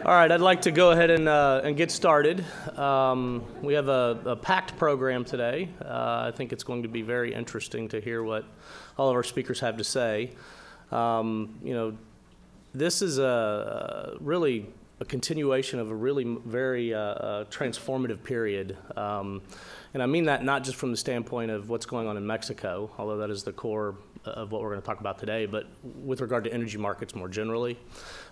All right, I'd like to go ahead and get started. We have a packed program today. I think it's going to be very interesting to hear what all of our speakers have to say. This is really a continuation of a really very transformative period. And I mean that not just from the standpoint of what's going on in Mexico, although that is the core of what we're going to talk about today, but with regard to energy markets more generally,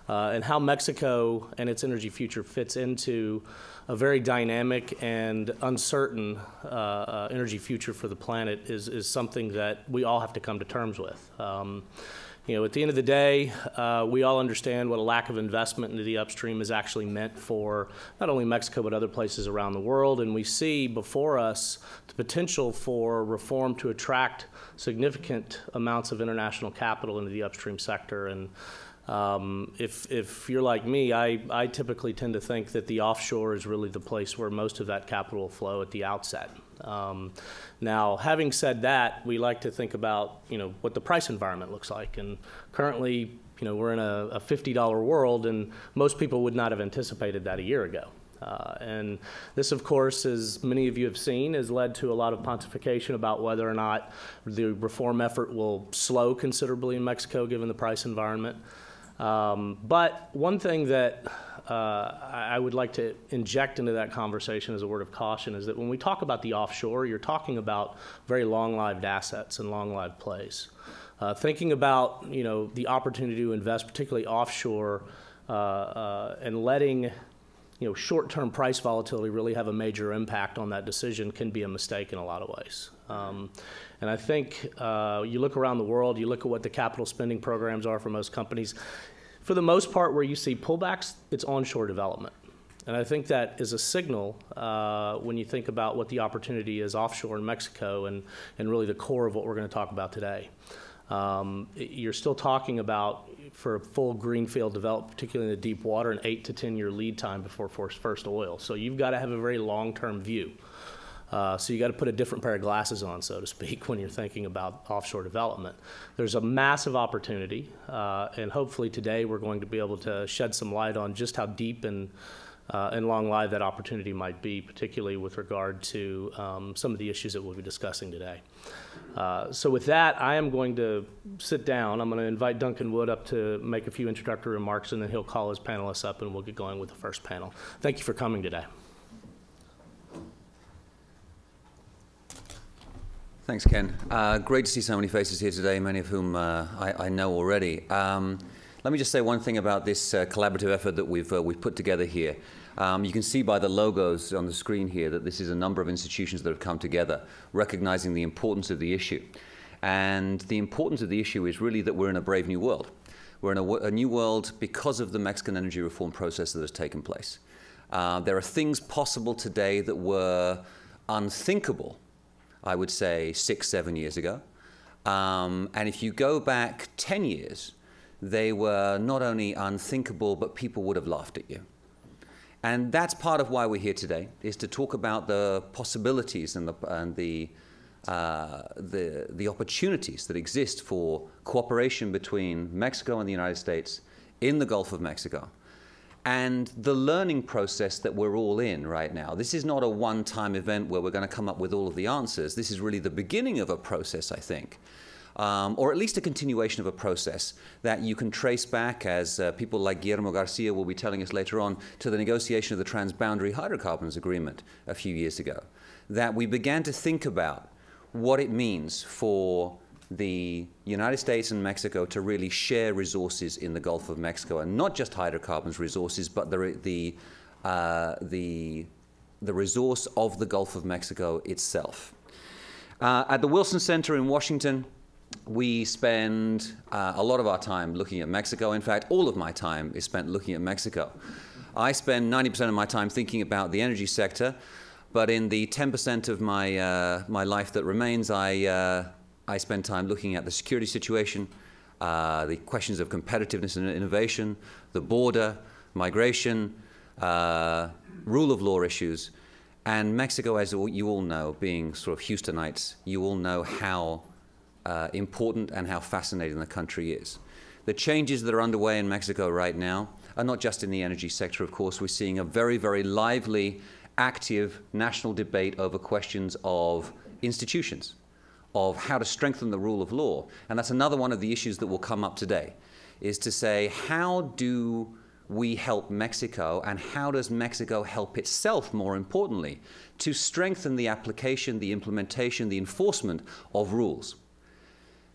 and how Mexico and its energy future fits into a very dynamic and uncertain energy future for the planet is something that we all have to come to terms with. At the end of the day, we all understand what a lack of investment into the upstream is actually meant for not only Mexico but other places around the world, and we see before us the potential for reform to attract significant amounts of international capital into the upstream sector. And if you're like me, I typically tend to think that the offshore is really the place where most of that capital will flow at the outset. Now, having said that, we like to think about what the price environment looks like, and currently we're in a $50 world, and most people would not have anticipated that a year ago. And this, of course, as many of you have seen, has led to a lot of pontification about whether or not the reform effort will slow considerably in Mexico given the price environment. But one thing that I would like to inject into that conversation as a word of caution is that when we talk about the offshore, you're talking about very long-lived assets and long-lived plays. Thinking about the opportunity to invest, particularly offshore, and letting short-term price volatility really have a major impact on that decision can be a mistake in a lot of ways. And I think you look around the world, you look at what the capital spending programs are for most companies. For the most part, where you see pullbacks, it's onshore development. And I think that is a signal when you think about what the opportunity is offshore in Mexico and really the core of what we're going to talk about today. You're still talking about, for a full greenfield development, particularly in the deep water, an 8 to 10 year lead time before first oil. So you've got to have a very long-term view. So you got to put a different pair of glasses on, so to speak, when you're thinking about offshore development. There's a massive opportunity, and hopefully today we're going to be able to shed some light on just how deep and long-lived that opportunity might be, particularly with regard to some of the issues that we'll be discussing today. So with that, I am going to sit down. I'm going to invite Duncan Wood up to make a few introductory remarks, and then he'll call his panelists up, and we'll get going with the first panel. Thank you for coming today. Thanks, Ken. Great to see so many faces here today, many of whom I know already. Let me just say one thing about this collaborative effort that we've put together here. You can see by the logos on the screen here that this is a number of institutions that have come together, recognizing the importance of the issue. And the importance of the issue is really that we're in a brave new world. We're in a new world because of the Mexican energy reform process that has taken place. There are things possible today that were unthinkable, I would say 6, 7 years ago. And if you go back 10 years, they were not only unthinkable, but people would have laughed at you. And that's part of why we're here today, is to talk about the possibilities and the opportunities that exist for cooperation between Mexico and the United States in the Gulf of Mexico. And the learning process that we're all in right now. This is not a one-time event where we're going to come up with all of the answers. This is really the beginning of a process, I think, or at least a continuation of a process that you can trace back, as people like Guillermo Garcia will be telling us later on, to the negotiation of the Transboundary Hydrocarbons Agreement a few years ago, that we began to think about what it means for the United States and Mexico to really share resources in the Gulf of Mexico, and not just hydrocarbons resources, but the resource of the Gulf of Mexico itself. At the Wilson Center in Washington, we spend a lot of our time looking at Mexico. In fact, all of my time is spent looking at Mexico. I spend 90% of my time thinking about the energy sector, but in the 10% of my life that remains, I spend time looking at the security situation, the questions of competitiveness and innovation, the border, migration, rule of law issues. And Mexico, as you all know, being sort of Houstonites, you all know how important and how fascinating the country is. The changes that are underway in Mexico right now and not just in the energy sector, of course. We're seeing a very, very lively, active national debate over questions of institutions, of how to strengthen the rule of law. And that's another one of the issues that will come up today, is to say, how do we help Mexico, and how does Mexico help itself, more importantly, to strengthen the application, the implementation, the enforcement of rules?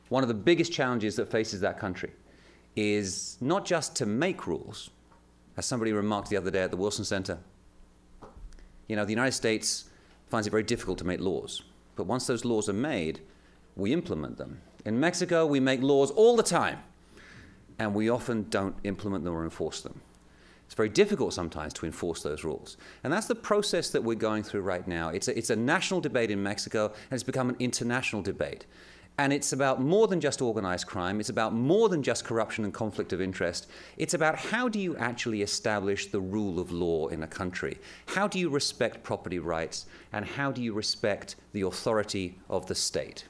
One of the biggest challenges that faces that country is not just to make rules. As somebody remarked the other day at the Wilson Center, you know, the United States finds it very difficult to make laws. But once those laws are made, we implement them. In Mexico, we make laws all the time, and we often don't implement them or enforce them. It's very difficult sometimes to enforce those rules. And that's the process that we're going through right now. It's a national debate in Mexico, and it's become an international debate. And it's about more than just organized crime. It's about more than just corruption and conflict of interest. It's about how do you actually establish the rule of law in a country? How do you respect property rights? And how do you respect the authority of the state?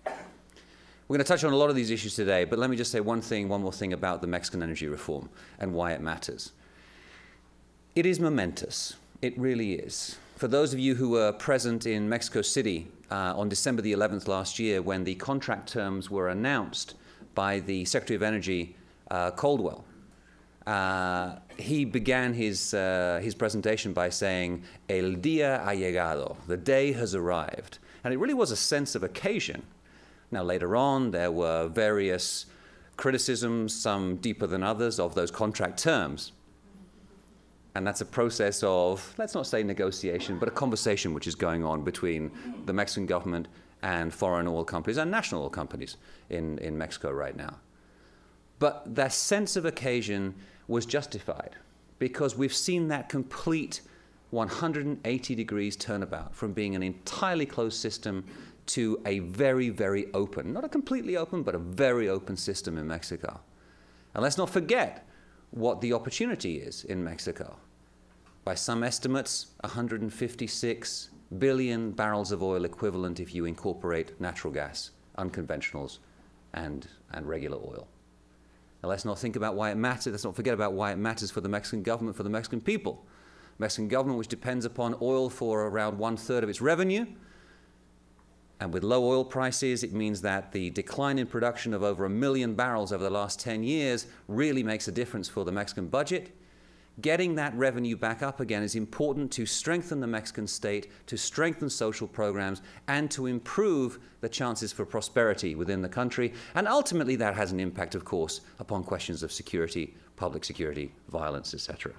We're going to touch on a lot of these issues today, but let me just say one more thing about the Mexican energy reform and why it matters. It is momentous. It really is. For those of you who were present in Mexico City on December the 11th last year, when the contract terms were announced by the Secretary of Energy, Caldwell, he began his presentation by saying, "El día ha llegado," the day has arrived. And it really was a sense of occasion. Now, later on, there were various criticisms, some deeper than others, of those contract terms. And that's a process of, let's not say negotiation, but a conversation which is going on between the Mexican government and foreign oil companies and national oil companies in Mexico right now. But that sense of occasion was justified because we've seen that complete 180 degrees turnabout from being an entirely closed system to a very, very open, not a completely open, but a very open system in Mexico. And let's not forget what the opportunity is in Mexico. By some estimates, 156 billion barrels of oil equivalent if you incorporate natural gas, unconventionals, and regular oil. Now, let's not think about why it matters. Let's not forget about why it matters for the Mexican government, for the Mexican people. Mexican government, which depends upon oil for around 1/3 of its revenue. And with low oil prices, it means that the decline in production of over 1 million barrels over the last 10 years really makes a difference for the Mexican budget. Getting that revenue back up again is important to strengthen the Mexican state, to strengthen social programs, and to improve the chances for prosperity within the country. And ultimately, that has an impact, of course, upon questions of security, public security, violence, etc.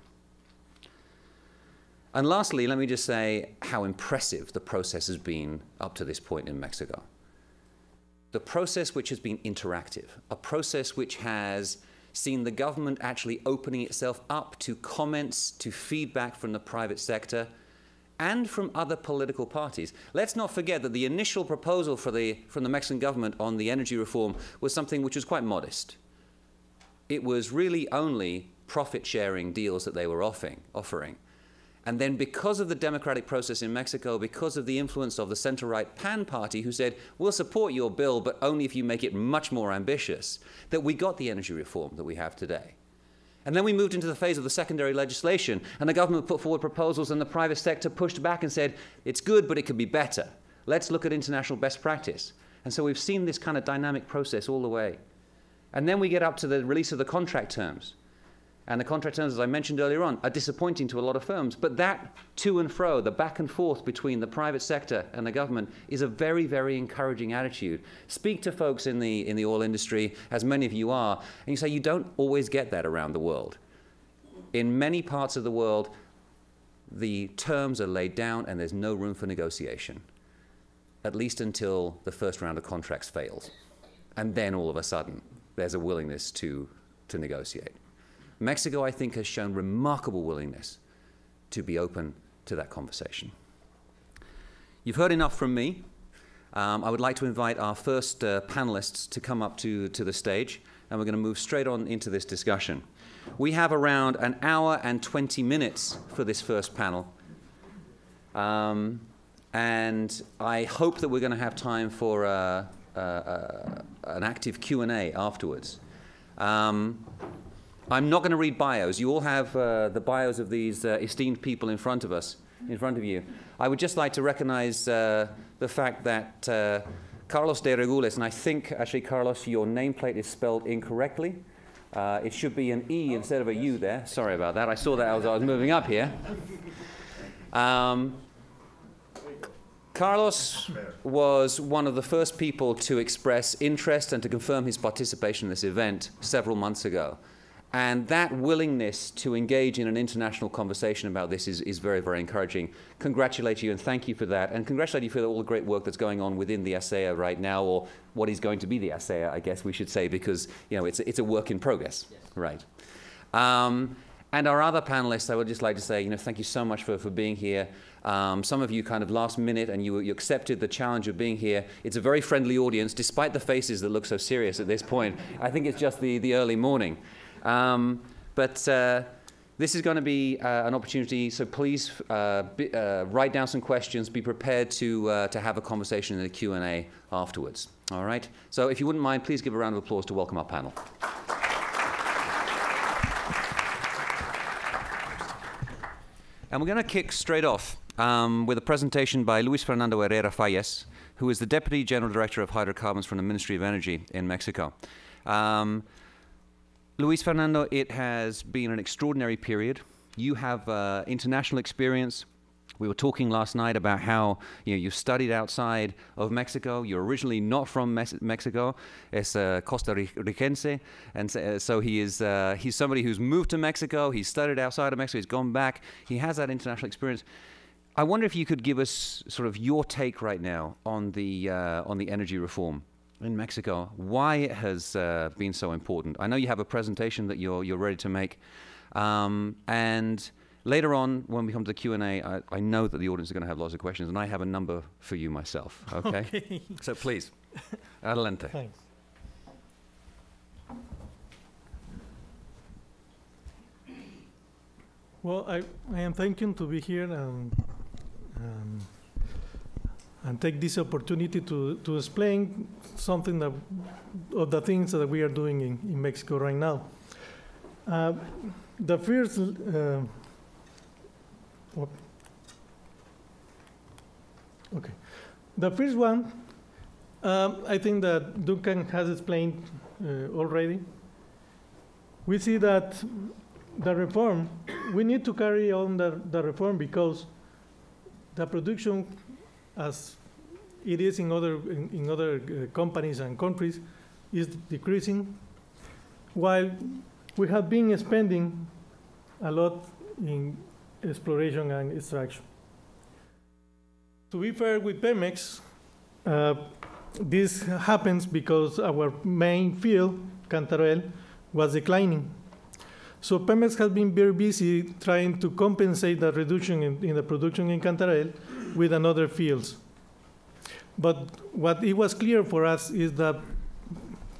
And lastly, let me just say how impressive the process has been up to this point in Mexico. The process which has been interactive, a process which has seen the government actually opening itself up to comments, to feedback from the private sector and from other political parties. Let's not forget that the initial proposal from the Mexican government on the energy reform was something which was quite modest. It was really only profit-sharing deals that they were offering. And then because of the democratic process in Mexico, because of the influence of the center-right PAN party, who said, we'll support your bill, but only if you make it much more ambitious, that we got the energy reform that we have today. And then we moved into the phase of the secondary legislation, and the government put forward proposals, and the private sector pushed back and said, it's good, but it could be better. Let's look at international best practice. And so we've seen this kind of dynamic process all the way. And then we get up to the release of the contract terms. And the contract terms, as I mentioned earlier on, are disappointing to a lot of firms. But that to and fro, the back and forth between the private sector and the government is a very, very encouraging attitude. Speak to folks in the oil industry, as many of you are, and you say you don't always get that around the world. In many parts of the world, the terms are laid down and there's no room for negotiation, at least until the first round of contracts fails. And then all of a sudden, there's a willingness to negotiate. Mexico, I think, has shown remarkable willingness to be open to that conversation. You've heard enough from me. I would like to invite our first panelists to come up to the stage, and we're going to move straight on into this discussion. We have around 1 hour and 20 minutes for this first panel. And I hope that we're going to have time for an active Q&A afterwards. I'm not going to read bios. You all have the bios of these esteemed people in front of you. I would just like to recognize the fact that Carlos de Regules, and I think, actually, Carlos, your nameplate is spelled incorrectly. It should be an E instead of a U there. Sorry about that. I saw that as I was moving up here. Carlos was one of the first people to express interest and to confirm his participation in this event several months ago. And that willingness to engage in an international conversation about this is very, very encouraging. Congratulate you and thank you for that. And congratulate you for all the great work that's going on within the ASEA right now, or what is going to be the ASEA, I guess we should say, because it's a work in progress. Yes. Right. And our other panelists, I would just like to say, thank you so much for being here. Some of you kind of last minute, and you accepted the challenge of being here. It's a very friendly audience, despite the faces that look so serious at this point. I think it's just the early morning. But this is going to be an opportunity, so please write down some questions. Be prepared to have a conversation in the Q&A afterwards. All right? So if you wouldn't mind, please give a round of applause to welcome our panel. And we're going to kick straight off with a presentation by Luis Fernando Herrera Falles, who is the Deputy General Director of Hydrocarbons from the Ministry of Energy in Mexico. Luis Fernando, it has been an extraordinary period. You have international experience. We were talking last night about how you studied outside of Mexico. You're originally not from Mexico. Es Costa Ricense, and so he's somebody who's moved to Mexico. He's studied outside of Mexico. He's gone back. He has that international experience. I wonder if you could give us sort of your take right now on the energy reform in Mexico, why it has been so important. I know you have a presentation that you're ready to make, and later on, when we come to the Q&A, I know that the audience are going to have lots of questions, and I have a number for you myself, okay? Okay. So please, adelante. Thanks. Well, I am thanking to be here and take this opportunity to explain something of the things that we are doing in Mexico right now. The first, okay, the first one, I think that Duncan has explained already. We see that the reform, we need to carry on the reform because the production, as it is in other companies and countries, is decreasing, while we have been spending a lot in exploration and extraction. To be fair with Pemex, this happens because our main field, Cantarell, was declining. So Pemex has been very busy trying to compensate the reduction in the production in Cantarell with another fields. But what it was clear for us is that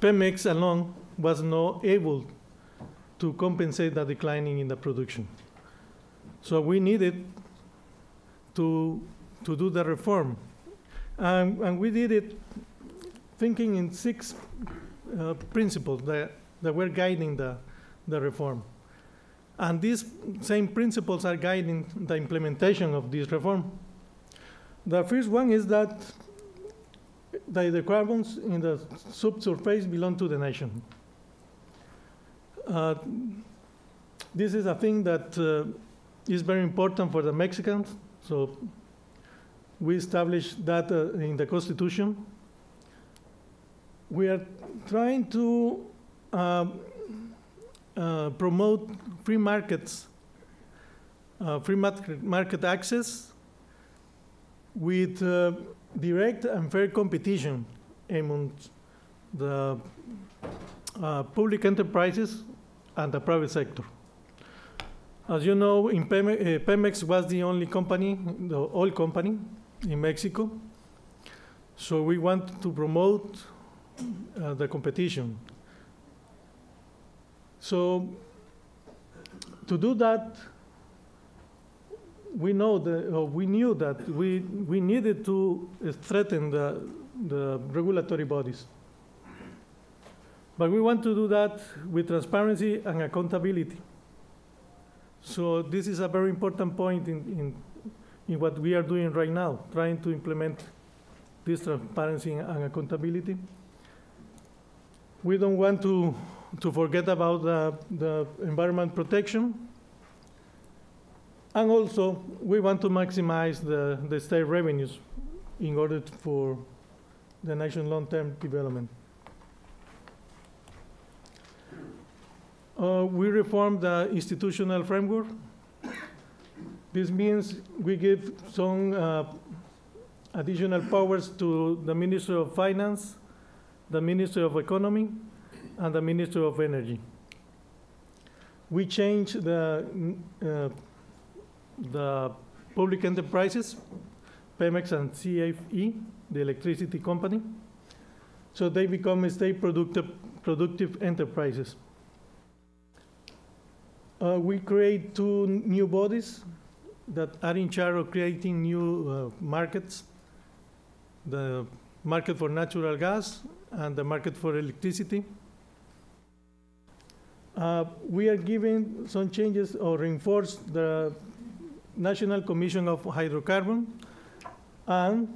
Pemex alone was not able to compensate the declining in the production. So we needed to do the reform. And we did it thinking in 6 principles that were guiding the reform. And these same principles are guiding the implementation of this reform. The first one is that the hydrocarbons in the subsurface belong to the nation. This is a thing that is very important for the Mexicans, so we established that in the Constitution. We are trying to promote free markets, free market access with direct and fair competition among the public enterprises and the private sector. As you know, Pemex was the only company, the oil company in Mexico. So we want to promote the competition. So to do that, we knew that we needed to strengthen the regulatory bodies. But we want to do that with transparency and accountability. So this is a very important point in what we are doing right now, trying to implement this transparency and accountability. We don't want to forget about the environment protection. And also, we want to maximize the state revenues in order for the national long-term development. We reformed the institutional framework. This means we give some additional powers to the Ministry of Finance, the Ministry of Economy, and the Ministry of Energy. We changed the public enterprises, Pemex and CFE, the electricity company, so they become state productive enterprises. We create 2 new bodies that are in charge of creating new markets, the market for natural gas and the market for electricity. We are giving some changes or reinforce the National Commission of Hydrocarbon and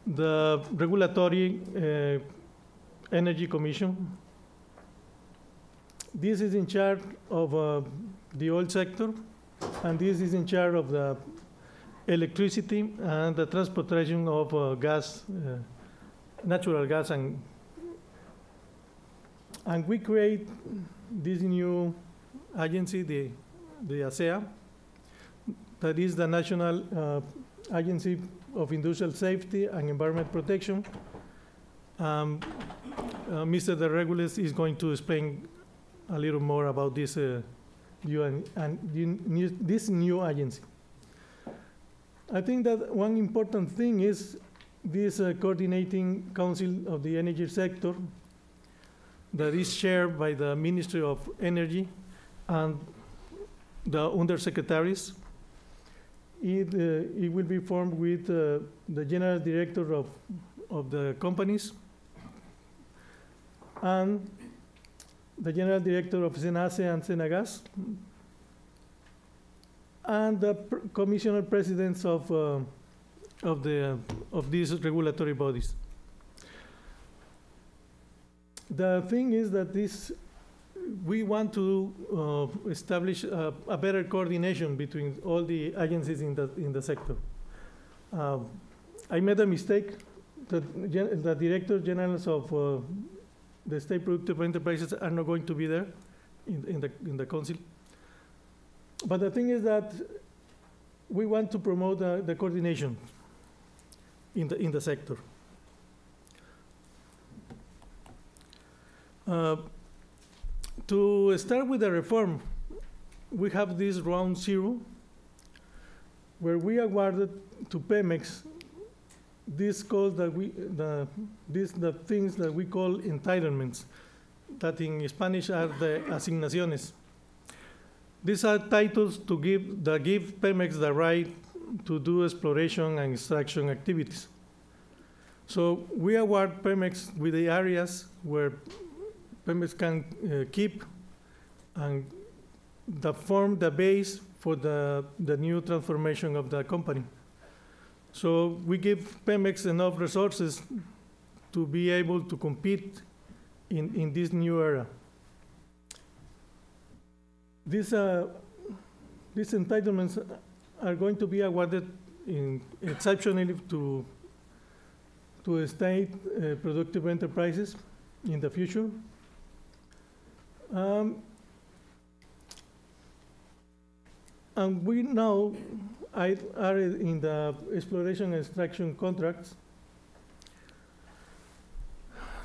the Regulatory Energy Commission. This is in charge of the oil sector, and this is in charge of the electricity and the transportation of gas, natural gas, and we create this new agency, the ASEA, that is the National Agency of Industrial Safety and Environment Protection. Mr. De Regules is going to explain a little more about this this new agency. I think that one important thing is this coordinating council of the energy sector that is chaired by the Ministry of Energy and the undersecretaries. It will be formed with the general director of the companies and the general director of SENACE and SENAGAS, and the commissioner presidents of these regulatory bodies. The thing is that we want to establish a better coordination between all the agencies in the sector. I made a mistake. The director generals of the state productive enterprises are not going to be there in the council. But the thing is that we want to promote the coordination in the sector. To start with the reform, we have this round 0, where we awarded to Pemex these calls that the things that we call entitlements, that in Spanish are the asignaciones. These are titles that give Pemex the right to do exploration and extraction activities. So we award Pemex with the areas where Pemex can keep and that form the base for the new transformation of the company. So we give Pemex enough resources to be able to compete in this new era. These entitlements are going to be awarded exceptionally to state productive enterprises in the future. And we now are in the exploration and extraction contracts.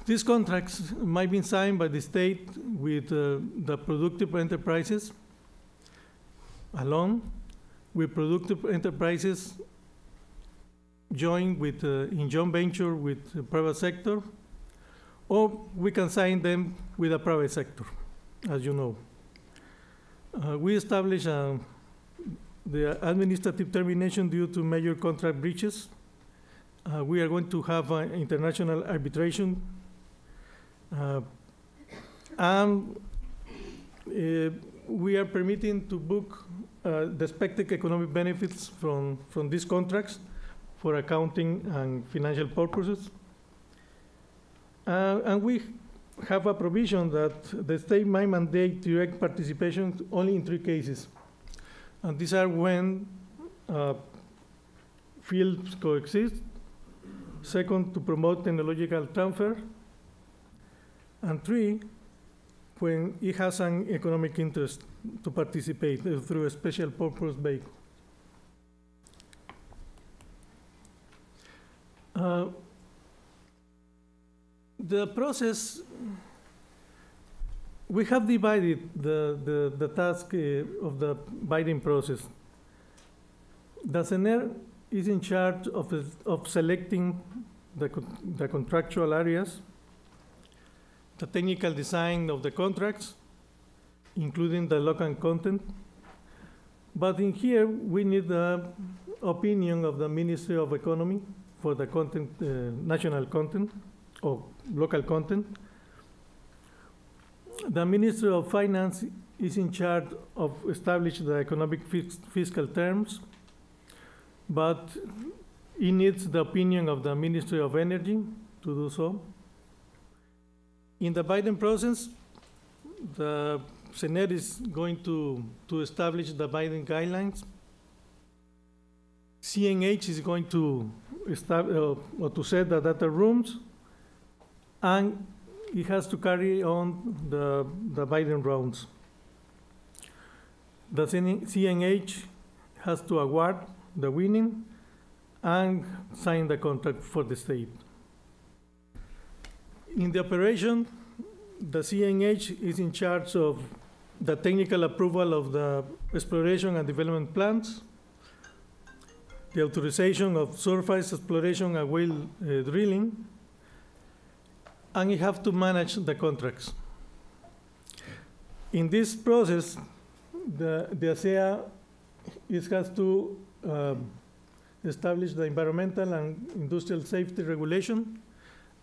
These contracts might be signed by the state with the productive enterprises alone, with productive enterprises joined with in joint venture with the private sector, or we can sign them with the private sector, as you know. We establish the administrative termination due to major contract breaches. We are going to have international arbitration. And we are permitting to book the expected economic benefits from these contracts for accounting and financial purposes. And we have a provision that the state might mandate direct participation only in 3 cases. And these are when fields coexist, second, to promote technological transfer, and 3, when it has an economic interest to participate through a special purpose vehicle. The process, we have divided the task of the bidding process. The CENER is in charge of selecting the contractual areas, the technical design of the contracts, including the local content. But in here, we need the opinion of the Ministry of Economy for the content, national content or local content. The Ministry of Finance is in charge of establishing the economic fiscal terms, but it needs the opinion of the Ministry of Energy to do so. In the bidding process, the CENER is going to establish the bidding guidelines. CNH is going to set the data rooms, and it has to carry on the bidding rounds. The CNH has to award the winning and sign the contract for the state. In the operation, the CNH is in charge of the technical approval of the exploration and development plans, the authorization of surface exploration and well drilling, and you have to manage the contracts. In this process, the ASEA has to establish the environmental and industrial safety regulation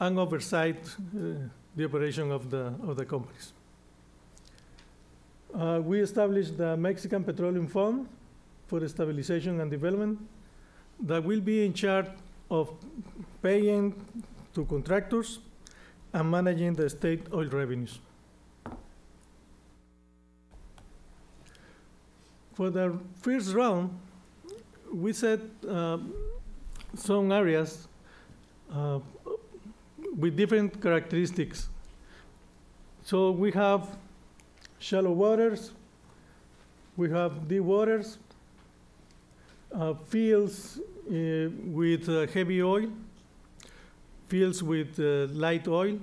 and oversight the operation of the companies. We established the Mexican Petroleum Fund for Stabilization and Development that will be in charge of paying to contractors and managing the state oil revenues. For the first round, we set some areas with different characteristics. So we have shallow waters, we have deep waters, fields with heavy oil, fields with light oil,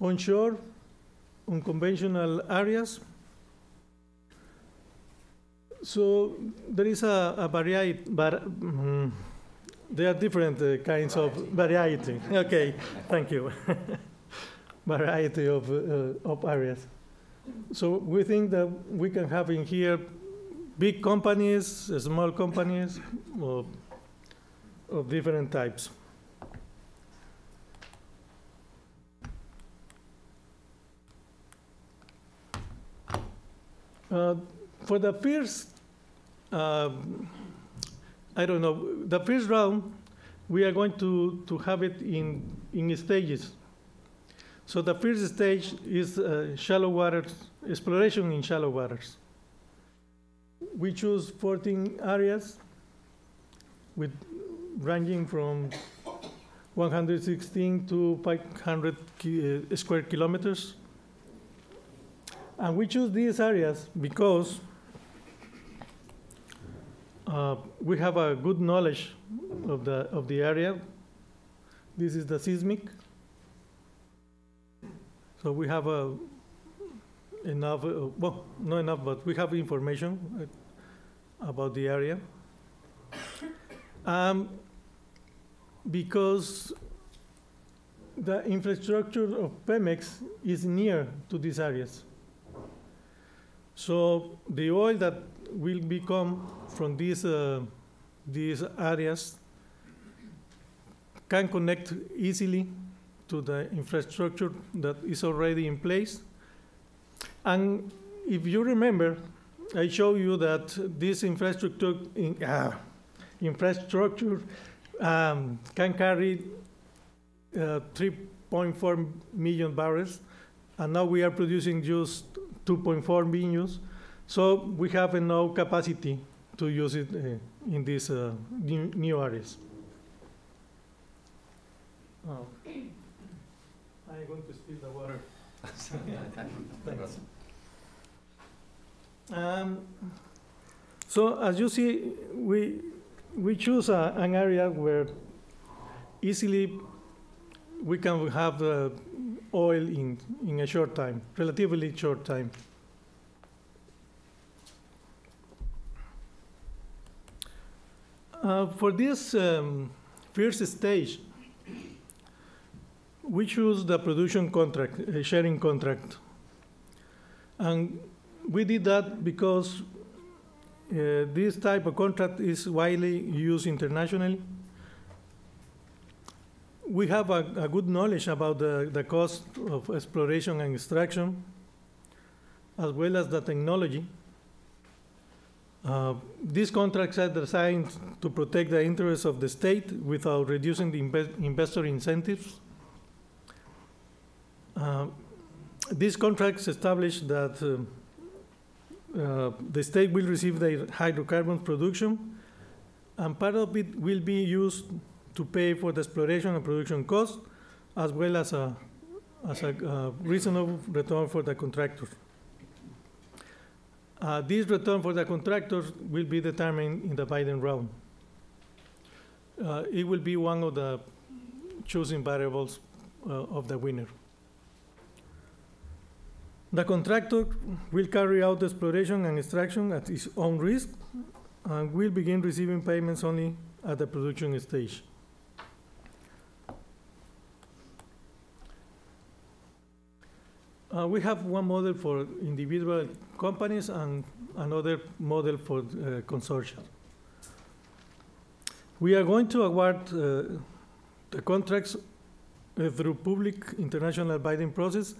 onshore, unconventional areas. So there is a variety, but there are different kinds of variety. Okay, thank you. Variety of areas. So we think that we can have in here big companies, small companies, of different types. For the first, I don't know, the first round, we are going to have it in stages. So the first stage is shallow waters, exploration in shallow waters. We choose 14 areas with ranging from 116 to 500 square kilometers. And we choose these areas because we have a good knowledge of the area. This is the seismic. So we have enough, well, not enough, but we have information about the area. Because the infrastructure of Pemex is near to these areas. So the oil that will become from these areas can connect easily to the infrastructure that is already in place. And if you remember, I show you that this infrastructure can carry 3.4 million barrels, and now we are producing just 2.4 million. So we have enough capacity to use it in these new areas. I'm going to spill the water. Thanks. So as you see, we choose an area where easily we can have oil in a short time, relatively short time. For this first stage, we choose the production contract, a sharing contract. And we did that because this type of contract is widely used internationally. We have a good knowledge about the cost of exploration and extraction, as well as the technology. These contracts are designed to protect the interests of the state without reducing the investor incentives. These contracts establish that the state will receive the hydrocarbon production, and part of it will be used to pay for the exploration and production costs, as well as a reasonable return for the contractor. This return for the contractors will be determined in the bidding round. It will be one of the choosing variables of the winner. The contractor will carry out the exploration and extraction at his own risk and will begin receiving payments only at the production stage. We have one model for individual companies and another model for consortia. We are going to award the contracts through public international bidding process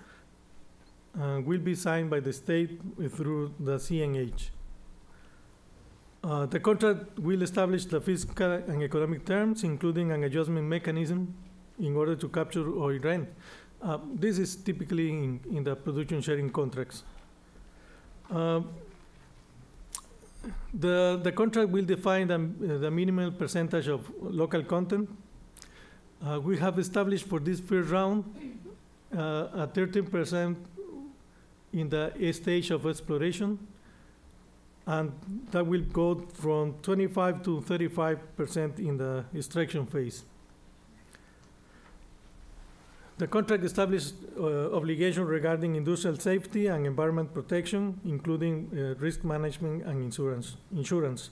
and will be signed by the state through the CNH. The contract will establish the fiscal and economic terms, including an adjustment mechanism in order to capture oil rent. This is typically in the production sharing contracts. The contract will define the minimal percentage of local content. We have established for this first round a 13% in the stage of exploration, and that will go from 25 to 35% in the extraction phase. The contract establishes obligations regarding industrial safety and environment protection, including risk management and insurance.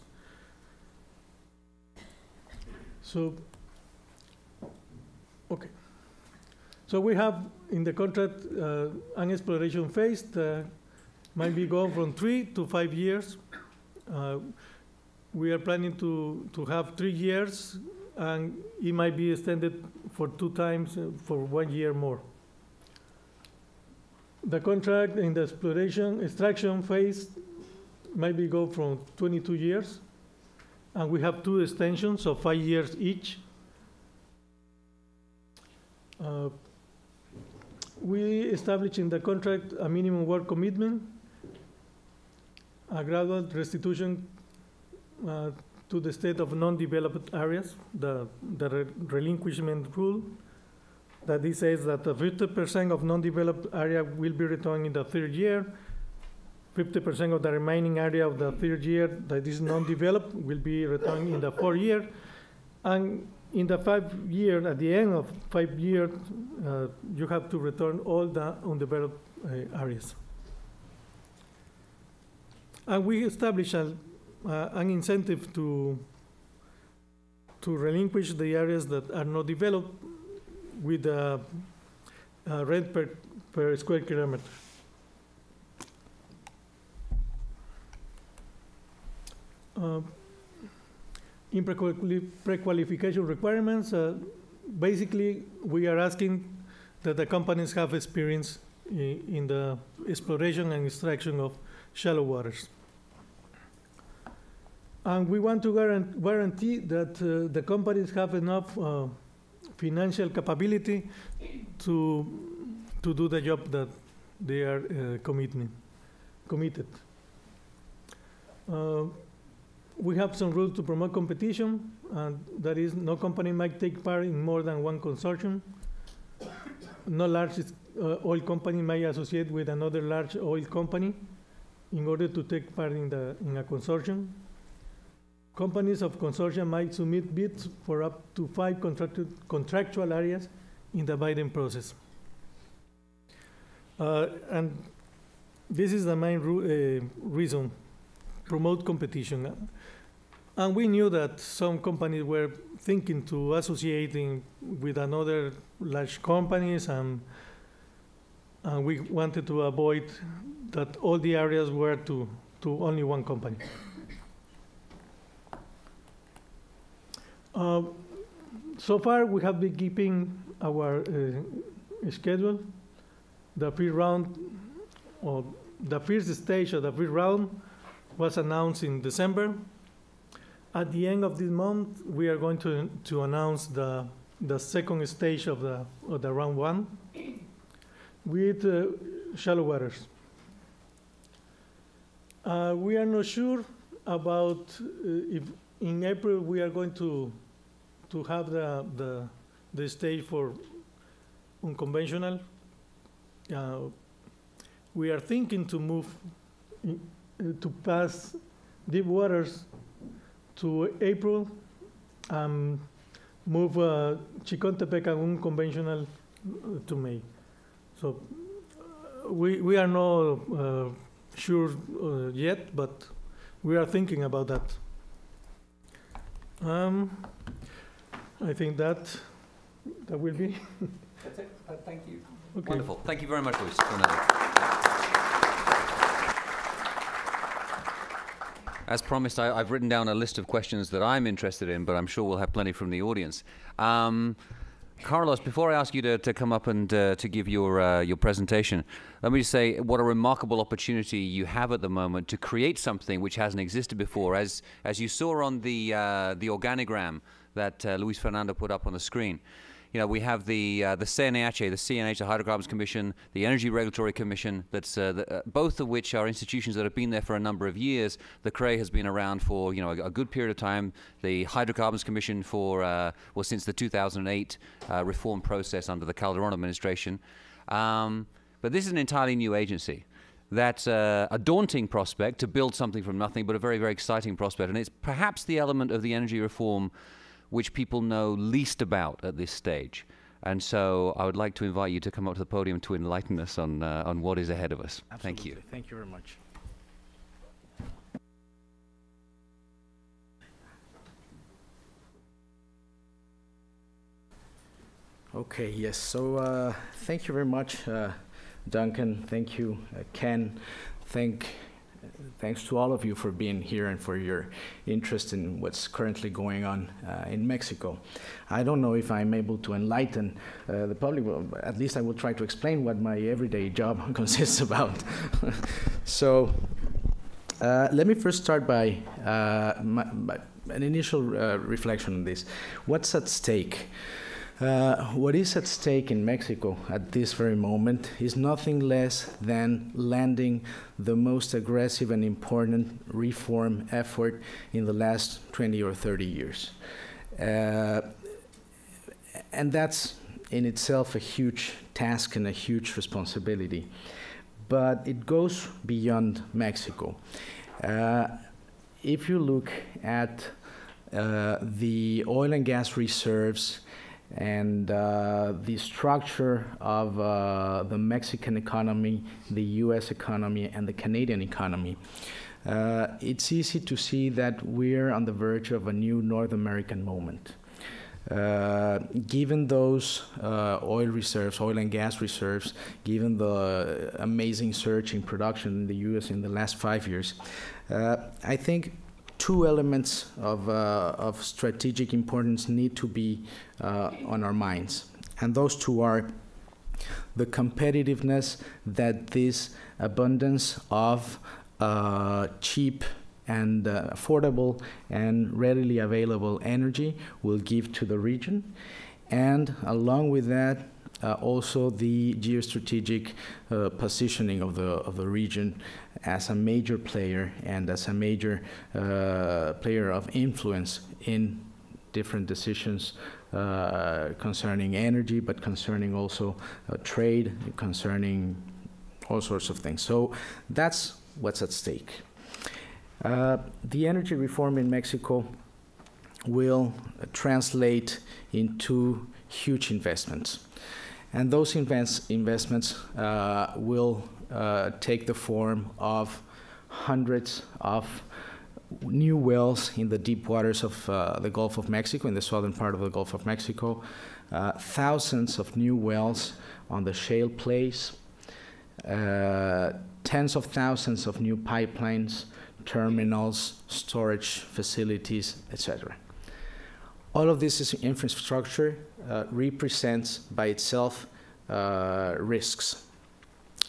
So, okay. So we have in the contract an exploration phase that might be going from 3 to 5 years. We are planning to have 3 years, and it might be extended for 2 times for 1 year more. The contract in the extraction phase might be go from 22 years, and we have 2 extensions of 5 years each. We establish in the contract a minimum work commitment, a gradual restitution to the state of non-developed areas, the relinquishment rule, that it says that 50% of non-developed area will be returned in the 3rd year, 50% of the remaining area of the 3rd year that is non-developed will be returned in the 4th year, and in the 5th year, at the end of 5 years, you have to return all the undeveloped areas. And we establish an incentive to relinquish the areas that are not developed with rent per square kilometer. In pre-qualification requirements, basically we are asking that the companies have experience in the exploration and extraction of shallow waters. And we want to guarantee that the companies have enough financial capability to do the job that they are committed. We have some rules to promote competition, and that is no company might take part in more than one consortium. No large oil company may associate with another large oil company in order to take part in a consortium. Companies of consortia might submit bids for up to 5 contractual areas in the bidding process. And this is the main reason, promote competition. And we knew that some companies were thinking to associating with another large companies, and we wanted to avoid that all the areas were to only one company. So far, we have been keeping our schedule. The first round, or the first stage of the first round, was announced in December. At the end of this month, we are going to announce the second stage of the round 1 with shallow waters. We are not sure about if in April we are going to have the stage for unconventional. We are thinking to move to pass deep waters to April, move Chicontepec and unconventional to May. So we are not sure yet, but we are thinking about that. I think that will be. That's it. Thank you. Okay. Wonderful. Thank you very much, Luis. As promised, I've written down a list of questions that I'm interested in, but I'm sure we'll have plenty from the audience. Carlos, before I ask you to come up and to give your presentation, let me just say what a remarkable opportunity you have at the moment to create something which hasn't existed before. As you saw on the organigram that Luis Fernanda put up on the screen, you know, we have the CNH, the Hydrocarbons Commission, the Energy Regulatory Commission, both of which are institutions that have been there for a number of years. The CRE has been around for, you know, a good period of time. The Hydrocarbons Commission for, since the 2008 reform process under the Calderon administration. But this is an entirely new agency. That's a daunting prospect to build something from nothing, but a very, very exciting prospect. And it's perhaps the element of the energy reform which people know least about at this stage. And so I would like to invite you to come up to the podium to enlighten us on what is ahead of us. Absolutely. Thank you. Thank you very much. Okay, yes, so thank you very much, Duncan. Thank you, Ken. Thanks to all of you for being here and for your interest in what's currently going on in Mexico. I don't know if I'm able to enlighten the public, but at least I will try to explain what my everyday job consists about. So let me first start by an initial reflection on this. What's at stake? What is at stake in Mexico at this very moment is nothing less than landing the most aggressive and important reform effort in the last 20 or 30 years. And that's in itself a huge task and a huge responsibility. But it goes beyond Mexico. If you look at the oil and gas reserves and the structure of the Mexican economy, the US economy, and the Canadian economy, it's easy to see that we're on the verge of a new North American moment. Given those oil reserves, oil and gas reserves, given the amazing surge in production in the US in the last 5 years, I think two elements of strategic importance need to be on our minds. And those two are the competitiveness that this abundance of cheap and affordable and readily available energy will give to the region. And along with that, also the geostrategic positioning of the region as a major player and as a major player of influence in different decisions concerning energy, but concerning also trade, concerning all sorts of things. So that's what's at stake. The energy reform in Mexico will translate into huge investments. And those investments will take the form of hundreds of new wells in the deep waters of the Gulf of Mexico, in the southern part of the Gulf of Mexico, thousands of new wells on the shale plays, tens of thousands of new pipelines, terminals, storage facilities, etc. All of this is infrastructure represents by itself risks.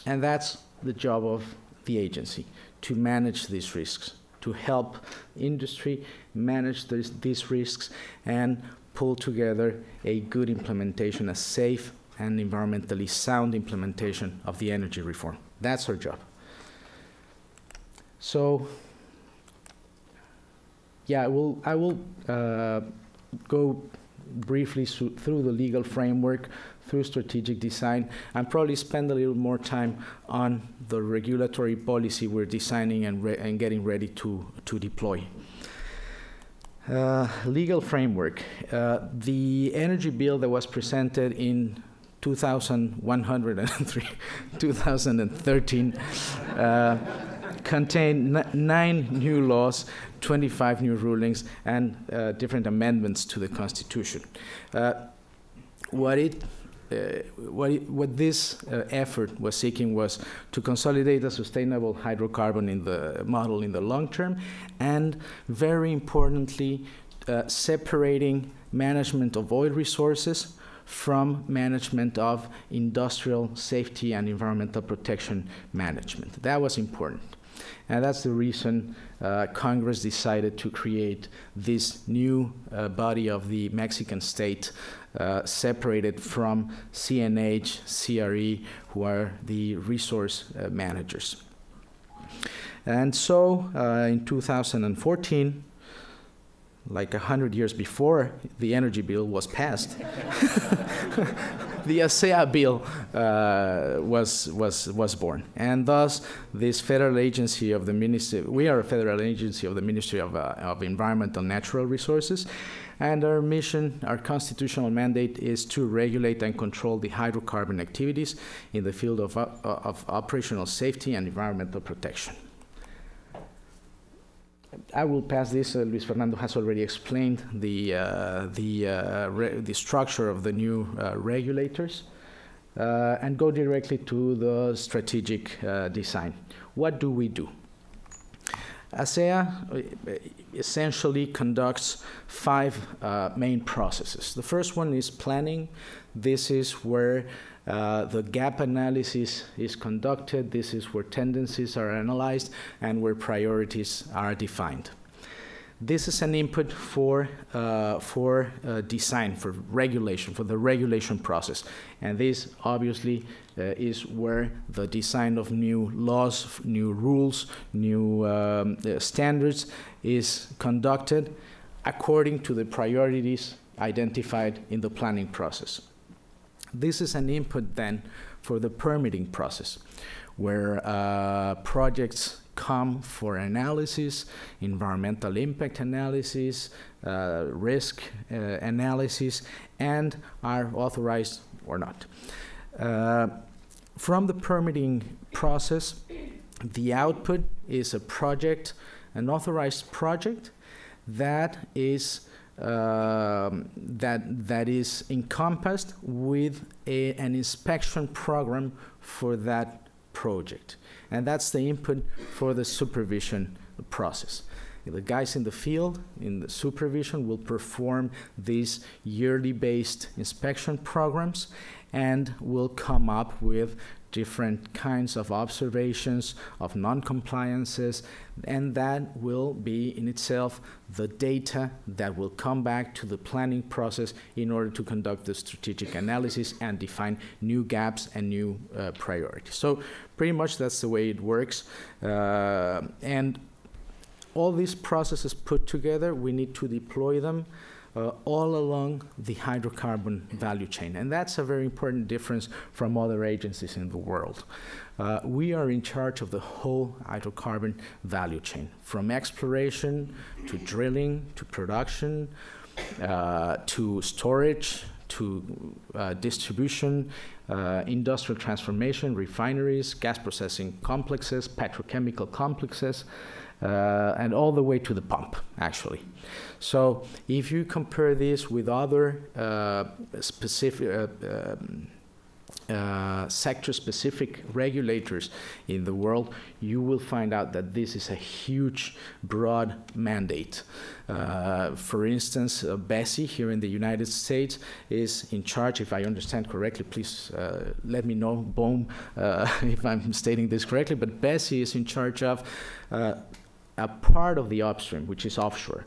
And that's the job of the agency, to manage these risks, to help industry manage these risks and pull together a good implementation, a safe and environmentally sound implementation of the energy reform. That's our job. So, yeah, I will go briefly through the legal framework, through strategic design, and probably spend a little more time on the regulatory policy we're designing and getting ready to deploy. Legal framework. The energy bill that was presented in 2013 contained 9 new laws, 25 new rulings, and different amendments to the Constitution. What this effort was seeking was to consolidate a sustainable hydrocarbon in the model in the long term, and very importantly, separating management of oil resources from management of industrial safety and environmental protection management. That was important. And that's the reason Congress decided to create this new body of the Mexican state, separated from CNH, CRE, who are the resource managers. And so in 2014, like 100 years before the energy bill was passed, the ASEA bill was born. And thus, this federal agency of the Ministry, we are a federal agency of the Ministry of Environment and Natural Resources, and our mission, our constitutional mandate is to regulate and control the hydrocarbon activities in the field of operational safety and environmental protection. I will pass this. Luis Fernando has already explained the structure of the new regulators, and go directly to the strategic design. What do we do? ASEA essentially conducts 5 main processes. The first one is planning. This is where the gap analysis is conducted. This is where tendencies are analyzed and where priorities are defined. This is an input for design, for regulation, for the regulation process. And this obviously is where the design of new laws, new rules, new standards is conducted according to the priorities identified in the planning process. This is an input then for the permitting process, where projects come for analysis, environmental impact analysis, risk analysis, and are authorized or not. From the permitting process, the output is a project, an authorized project that is that is encompassed with an inspection program for that project. And that's the input for the supervision process. The guys in the field, in the supervision, will perform these yearly based inspection programs, and will come up with different kinds of observations of non-compliances, and that will be in itself the data that will come back to the planning process in order to conduct the strategic analysis and define new gaps and new priorities. So pretty much that's the way it works. And all these processes put together, we need to deploy them all along the hydrocarbon value chain. And that's a very important difference from other agencies in the world. We are in charge of the whole hydrocarbon value chain, from exploration to drilling to production to storage to distribution, industrial transformation, refineries, gas processing complexes, petrochemical complexes, and all the way to the pump, actually. So if you compare this with other specific sector-specific regulators in the world, you will find out that this is a huge, broad mandate. For instance, BSEE here in the United States is in charge, if I understand correctly, please let me know, Bohm, if I'm stating this correctly, but BSEE is in charge of a part of the upstream, which is offshore.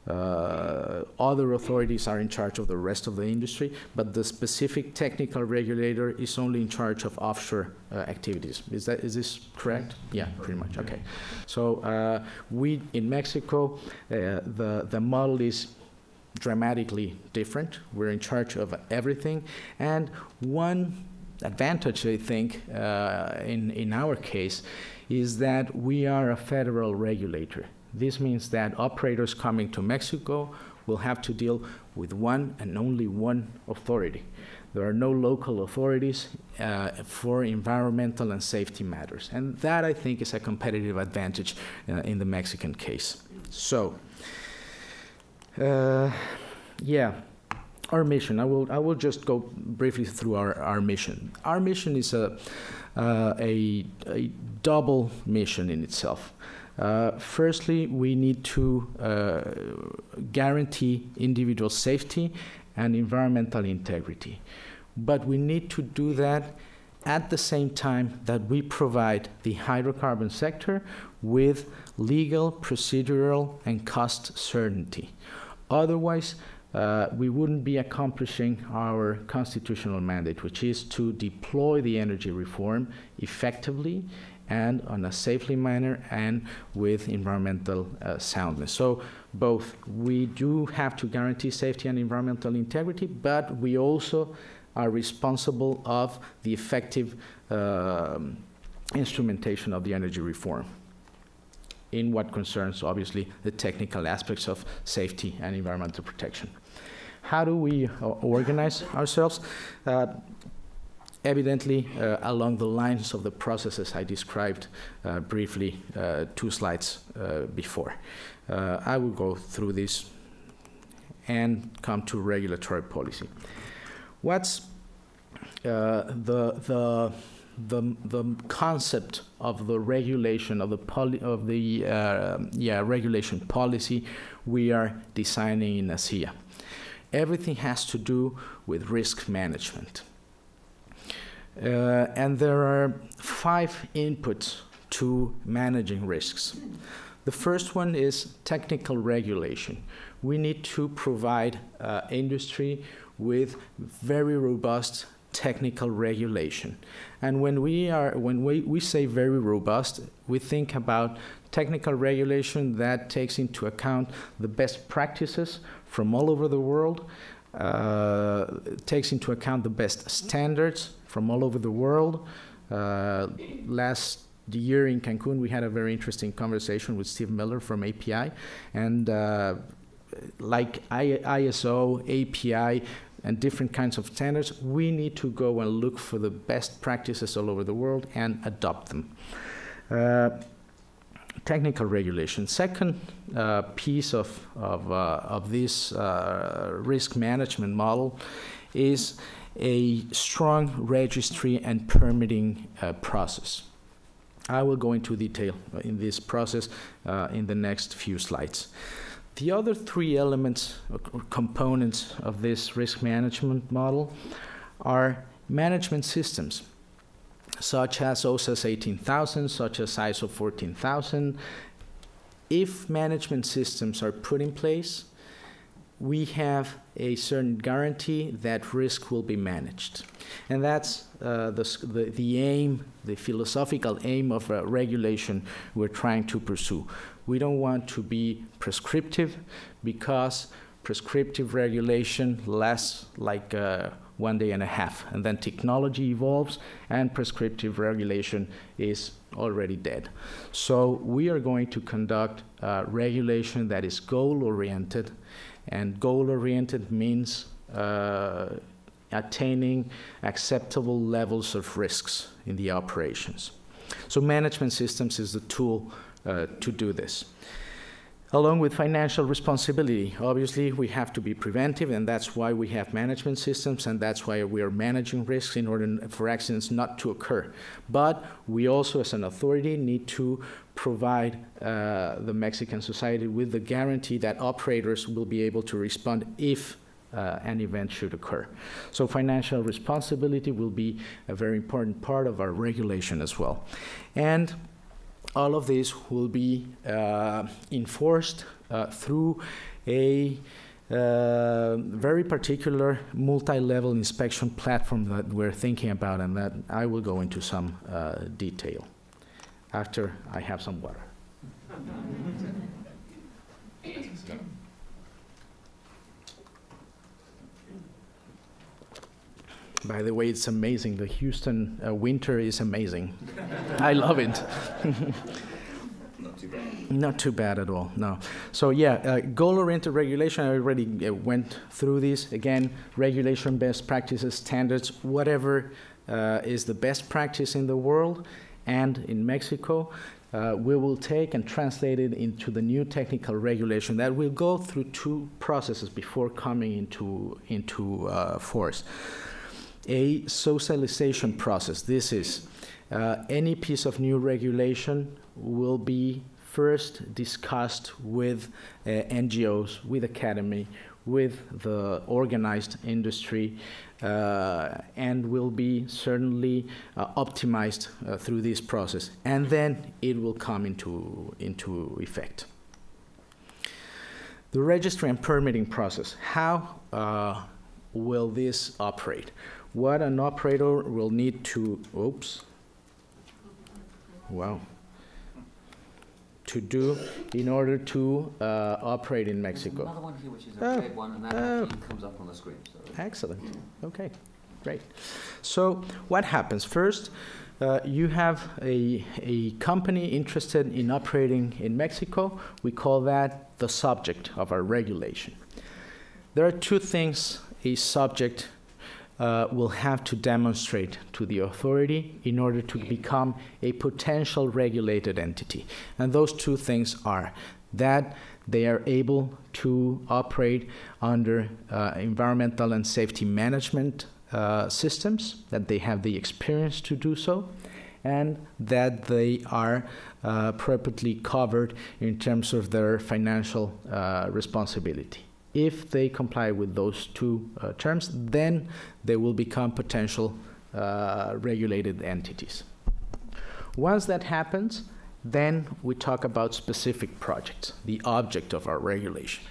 Other authorities are in charge of the rest of the industry, but the specific technical regulator is only in charge of offshore activities. Is this correct? Yeah, pretty much. Okay. So we in Mexico, the model is dramatically different. We're in charge of everything, and one advantage, I think, in our case, is that we are a federal regulator. This means that operators coming to Mexico will have to deal with one and only one authority. There are no local authorities for environmental and safety matters. And that, I think, is a competitive advantage in the Mexican case. So, yeah, our mission. I will just go briefly through our mission. Our mission is a double mission in itself. Firstly, we need to guarantee individual safety and environmental integrity. But we need to do that at the same time that we provide the hydrocarbon sector with legal, procedural, and cost certainty. Otherwise, we wouldn't be accomplishing our constitutional mandate, which is to deploy the energy reform effectively and on a safely manner and with environmental soundness. So both, we do have to guarantee safety and environmental integrity, but we also are responsible of the effective instrumentation of the energy reform in what concerns, obviously, the technical aspects of safety and environmental protection. How do we organize ourselves? Evidently, along the lines of the processes I described briefly 2 slides before. I will go through this and come to regulatory policy. What's the concept of the regulation of the regulation policy we are designing in ASEA? Everything has to do with risk management. And there are 5 inputs to managing risks. The first one is technical regulation. We need to provide industry with very robust technical regulation. And when we say very robust, we think about technical regulation that takes into account the best practices from all over the world, takes into account the best standards from all over the world. Last year in Cancun, we had a very interesting conversation with Steve Miller from API, and like ISO, API, and different kinds of standards, we need to go and look for the best practices all over the world and adopt them. Technical regulation. Second piece of this risk management model is a strong registry and permitting process. I will go into detail in this process in the next few slides. The other 3 elements or components of this risk management model are management systems, such as OSAS 18000, such as ISO 14000. If management systems are put in place, we have a certain guarantee that risk will be managed. And that's the aim, the philosophical aim of a regulation we're trying to pursue. We don't want to be prescriptive, because prescriptive regulation lasts like 1 day and a half, and then technology evolves and prescriptive regulation is already dead. So we are going to conduct regulation that is goal-oriented, and goal-oriented means attaining acceptable levels of risks in the operations. So management systems is the tool to do this. Along with financial responsibility, obviously we have to be preventive, and that's why we have management systems, and that's why we are managing risks in order for accidents not to occur. But we also, as an authority, need to provide the Mexican society with the guarantee that operators will be able to respond if an event should occur. So financial responsibility will be a very important part of our regulation as well. And all of this will be enforced through a very particular multi-level inspection platform that we're thinking about, and that I will go into some detail after I have some water. By the way, it's amazing. The Houston winter is amazing. I love it. Not too bad. Not too bad at all, no. So yeah, goal-oriented regulation, I already went through this. Again, regulation, best practices, standards, whatever is the best practice in the world and in Mexico, we will take and translate it into the new technical regulation that will go through 2 processes before coming into force. A socialization process. This is any piece of new regulation will be first discussed with NGOs, with academy, with the organized industry, and will be certainly optimized through this process. And then it will come into effect. The registry and permitting process. How will this operate? What an operator will need to, to do in order to operate in Mexico. Another one here, which is a red one, and that actually comes up on the screen. So. Excellent. Okay, great. So what happens? First, you have a company interested in operating in Mexico. We call that the subject of our regulation. There are 2 things a subject will have to demonstrate to the authority in order to become a potential regulated entity. And those 2 things are that they are able to operate under environmental and safety management systems, that they have the experience to do so, and that they are appropriately covered in terms of their financial responsibility. If they comply with those 2 terms, then they will become potential regulated entities. Once that happens, then we talk about specific projects, the object of our regulation.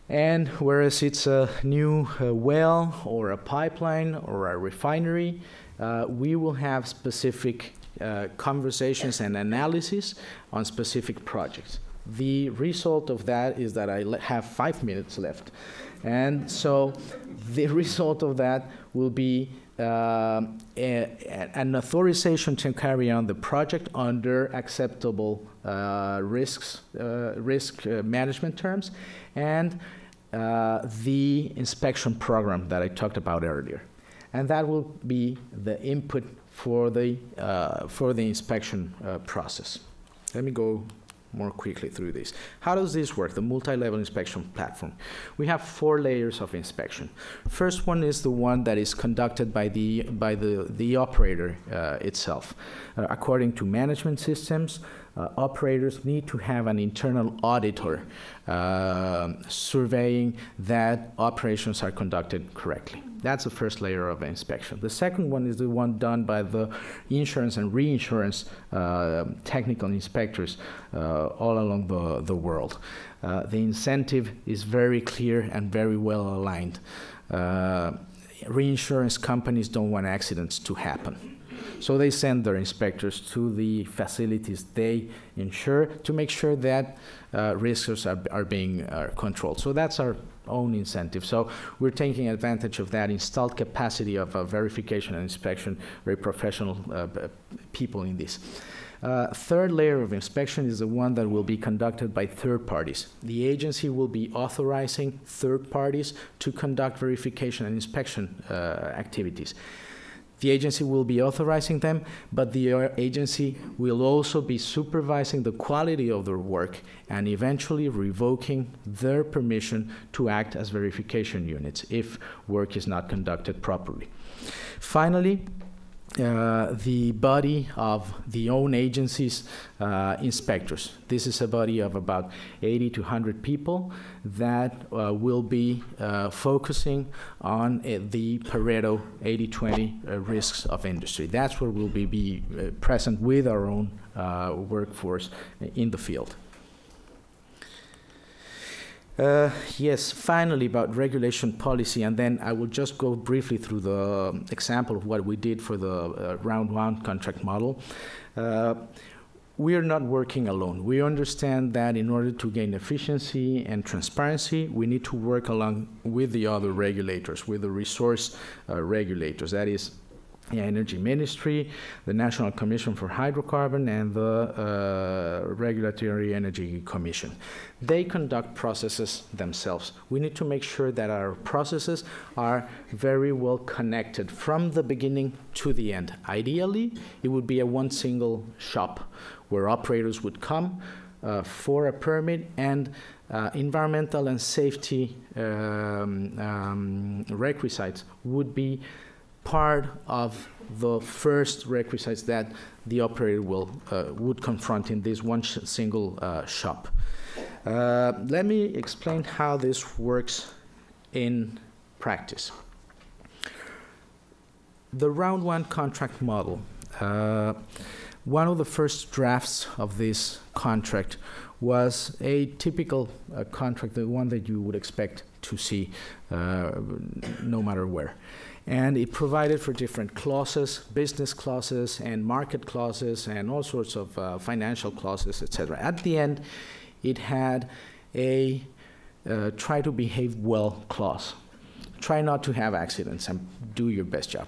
And whereas it's a new well or a pipeline or a refinery, we will have specific conversations and analysis on specific projects. The result of that is that I have 5 minutes left. And so the result of that will be an authorization to carry on the project under acceptable risk management terms, and the inspection program that I talked about earlier. And that will be the input for the inspection process. Let me go more quickly through this. How does this work, the multi-level inspection platform? We have 4 layers of inspection. First one is the one that is conducted by the operator itself. According to management systems, operators need to have an internal auditor surveying that operations are conducted correctly. That's the first layer of inspection. The second one is the one done by the insurance and reinsurance technical inspectors all along the world. The incentive is very clear and very well aligned. Reinsurance companies don't want accidents to happen. So they send their inspectors to the facilities they insure to make sure that risks are being controlled. So that's our own incentive. So we're taking advantage of that installed capacity of verification and inspection, very professional people in this. Third layer of inspection is the one that will be conducted by third parties. The agency will be authorizing third parties to conduct verification and inspection activities. The agency will be authorizing them, but the agency will also be supervising the quality of their work and eventually revoking their permission to act as verification units if work is not conducted properly. Finally, the body of the own agency's inspectors. This is a body of about 80 to 100 people that will be focusing on the Pareto 80-20 risks of industry. That's where we'll be present with our own workforce in the field. Yes, finally about regulation policy, and then I will just go briefly through the example of what we did for the round one contract model. We are not working alone. We understand that in order to gain efficiency and transparency, we need to work along with the other regulators, with the resource regulators, that is the Energy Ministry, the National Commission for Hydrocarbon, and the Regulatory Energy Commission. They conduct processes themselves. We need to make sure that our processes are very well connected from the beginning to the end. Ideally, it would be a one single shop where operators would come for a permit and environmental and safety requisites would be part of the first requisites that the operator would confront in this one single shop. Let me explain how this works in practice. The round one contract model, one of the first drafts of this contract was a typical contract, the one that you would expect to see no matter where. And it provided for different clauses, business clauses and market clauses and all sorts of financial clauses, etc. At the end, it had a try to behave well clause. Try not to have accidents and do your best job.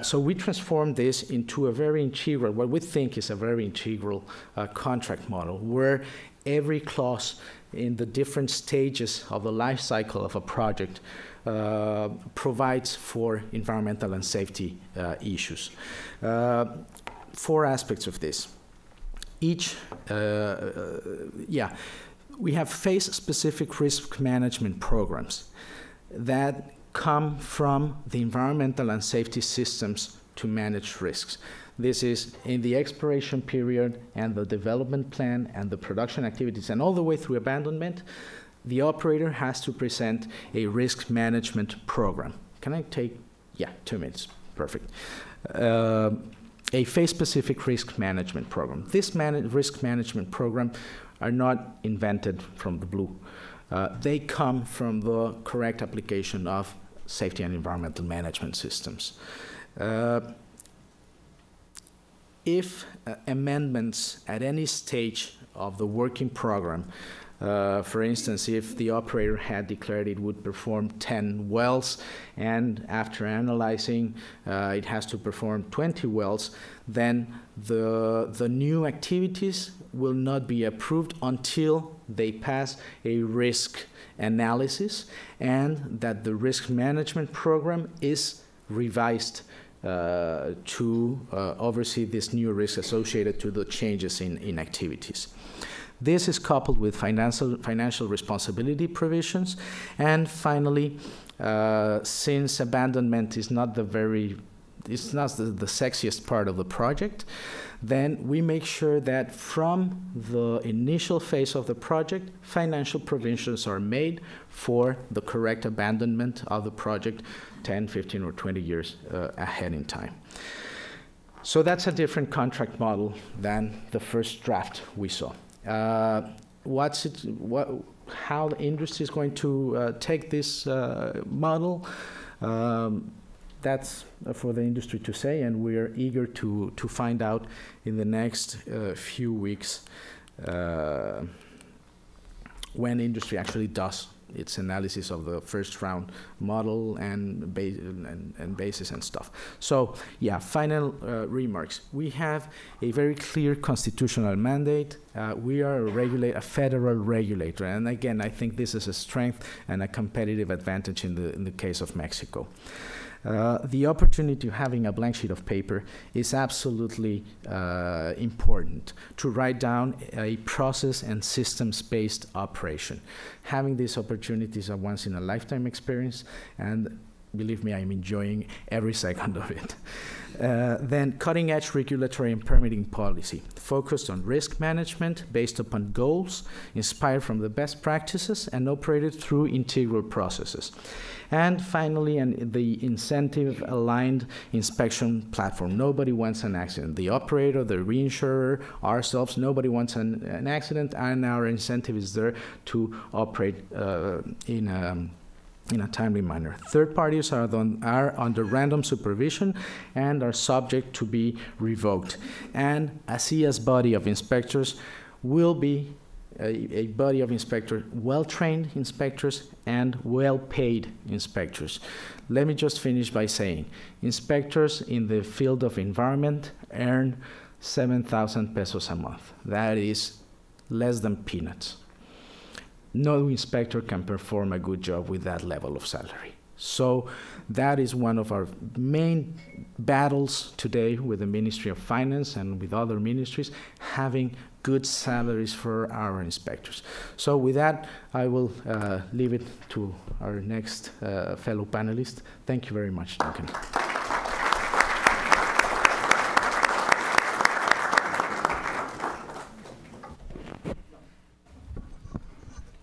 So we transformed this into a very integral, what we think is a very integral contract model, where every clause in the different stages of the life cycle of a project provides for environmental and safety issues. Four aspects of this. Each, we have phase-specific risk management programs that come from the environmental and safety systems to manage risks. This is in the exploration period and the development plan and the production activities and all the way through abandonment. The operator has to present a risk management program. Can I take, 2 minutes, perfect. A phase-specific risk management program. This risk management program are not invented from the blue. They come from the correct application of safety and environmental management systems. If amendments at any stage of the working program, for instance, if the operator had declared it would perform 10 wells and after analyzing it has to perform 20 wells, then the new activities will not be approved until they pass a risk analysis and that the risk management program is revised to oversee this new risk associated to the changes in activities. This is coupled with financial responsibility provisions. And finally, since abandonment is not the very it's not the sexiest part of the project, then we make sure that from the initial phase of the project, financial provisions are made for the correct abandonment of the project 10, 15, or 20 years ahead in time. So that's a different contract model than the first draft we saw. How the industry is going to take this model, that's for the industry to say, and we're eager to find out in the next few weeks when industry actually does its analysis of the first round model and basis and stuff. So yeah, final remarks. We have a very clear constitutional mandate. We are a federal regulator, and again, I think this is a strength and a competitive advantage in the case of Mexico. The opportunity of having a blank sheet of paper is absolutely important to write down a process and systems-based operation. Having these opportunities are once-in-a-lifetime experience, and believe me, I'm enjoying every second of it. Then cutting-edge regulatory and permitting policy, focused on risk management based upon goals, inspired from the best practices, and operated through integral processes. And finally, the incentive-aligned inspection platform. Nobody wants an accident. The operator, the reinsurer, ourselves, nobody wants an accident, and our incentive is there to operate in a timely manner. Third parties are under random supervision and are subject to be revoked. And ASEA's body of inspectors will be a body of inspectors, well-trained inspectors and well-paid inspectors. Let me just finish by saying, inspectors in the field of environment earn 7,000 pesos a month. That is less than peanuts. No inspector can perform a good job with that level of salary. So that is one of our main battles today with the Ministry of Finance and with other ministries, having good salaries for our inspectors. So with that, I will leave it to our next fellow panelist. Thank you very much, Duncan.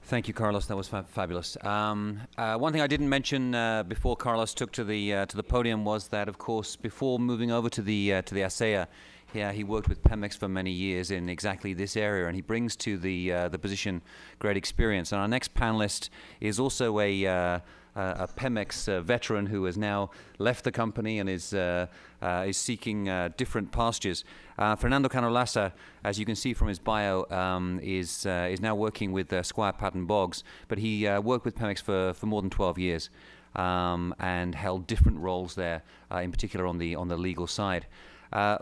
Thank you, Carlos. That was fabulous. One thing I didn't mention before Carlos took to the podium was that, of course, before moving over to the ASEA, he worked with Pemex for many years in exactly this area, and he brings to the position great experience. And our next panelist is also a Pemex veteran who has now left the company and is seeking different pastures. Fernando Cano-Lasa, as you can see from his bio, is now working with Squire Patton Boggs, but he worked with Pemex for more than 12 years and held different roles there, in particular on the legal side.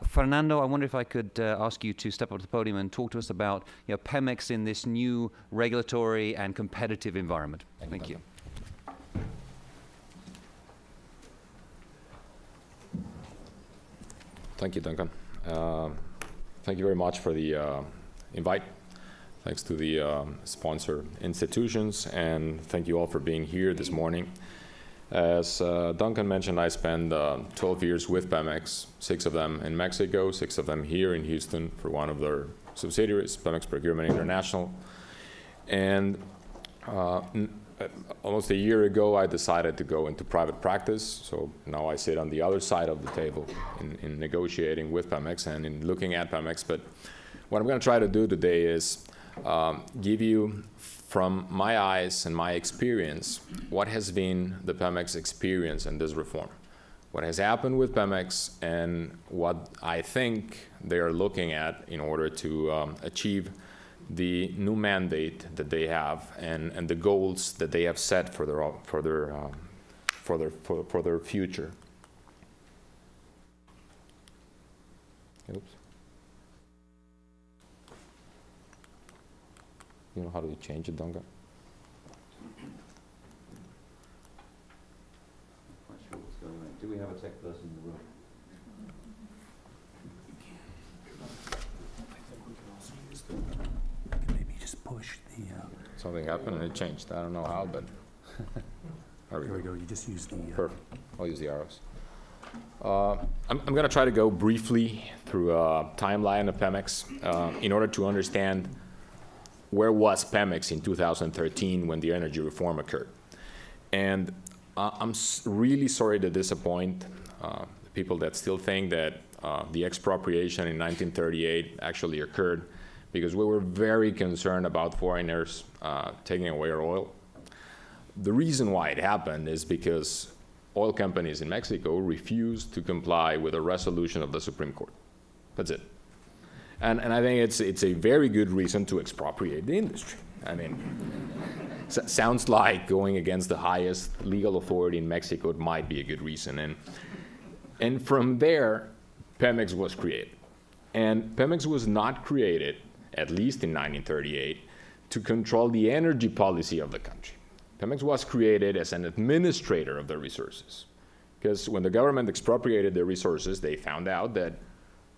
Fernando, I wonder if I could ask you to step up to the podium and talk to us about Pemex in this new regulatory and competitive environment. Thank you. Thank you, Duncan. Thank you very much for the invite. Thanks to the sponsor institutions, and thank you all for being here this morning. As Duncan mentioned, I spent 12 years with Pemex, 6 of them in Mexico, 6 of them here in Houston for one of their subsidiaries, Pemex Procurement International. And almost a year ago, I decided to go into private practice. So now I sit on the other side of the table in negotiating with Pemex and in looking at Pemex. But what I'm going to try to do today is give you, from my eyes and my experience, what has been the Pemex experience in this reform, what has happened with Pemex, and what I think they are looking at in order to achieve the new mandate that they have and the goals that they have set for their future. Oops. You know how do you change it, Duncan? Not sure what's going on. Do we have a tech person in the room? Push the... Something happened and it changed. I don't know how, but... There we go. You just use the... Perfect. I'll use the arrows. I'm going to try to go briefly through a timeline of Pemex in order to understand where was Pemex in 2013 when the energy reform occurred. And I'm really sorry to disappoint people that still think that the expropriation in 1938 actually occurred because we were very concerned about foreigners taking away our oil. The reason why it happened is because oil companies in Mexico refused to comply with a resolution of the Supreme Court. That's it. And I think it's a very good reason to expropriate the industry. I mean, sounds like going against the highest legal authority in Mexico, it might be a good reason. And from there, Pemex was created. And Pemex was not created, at least in 1938, to control the energy policy of the country. Pemex was created as an administrator of the resources. Because when the government expropriated their resources, they found out that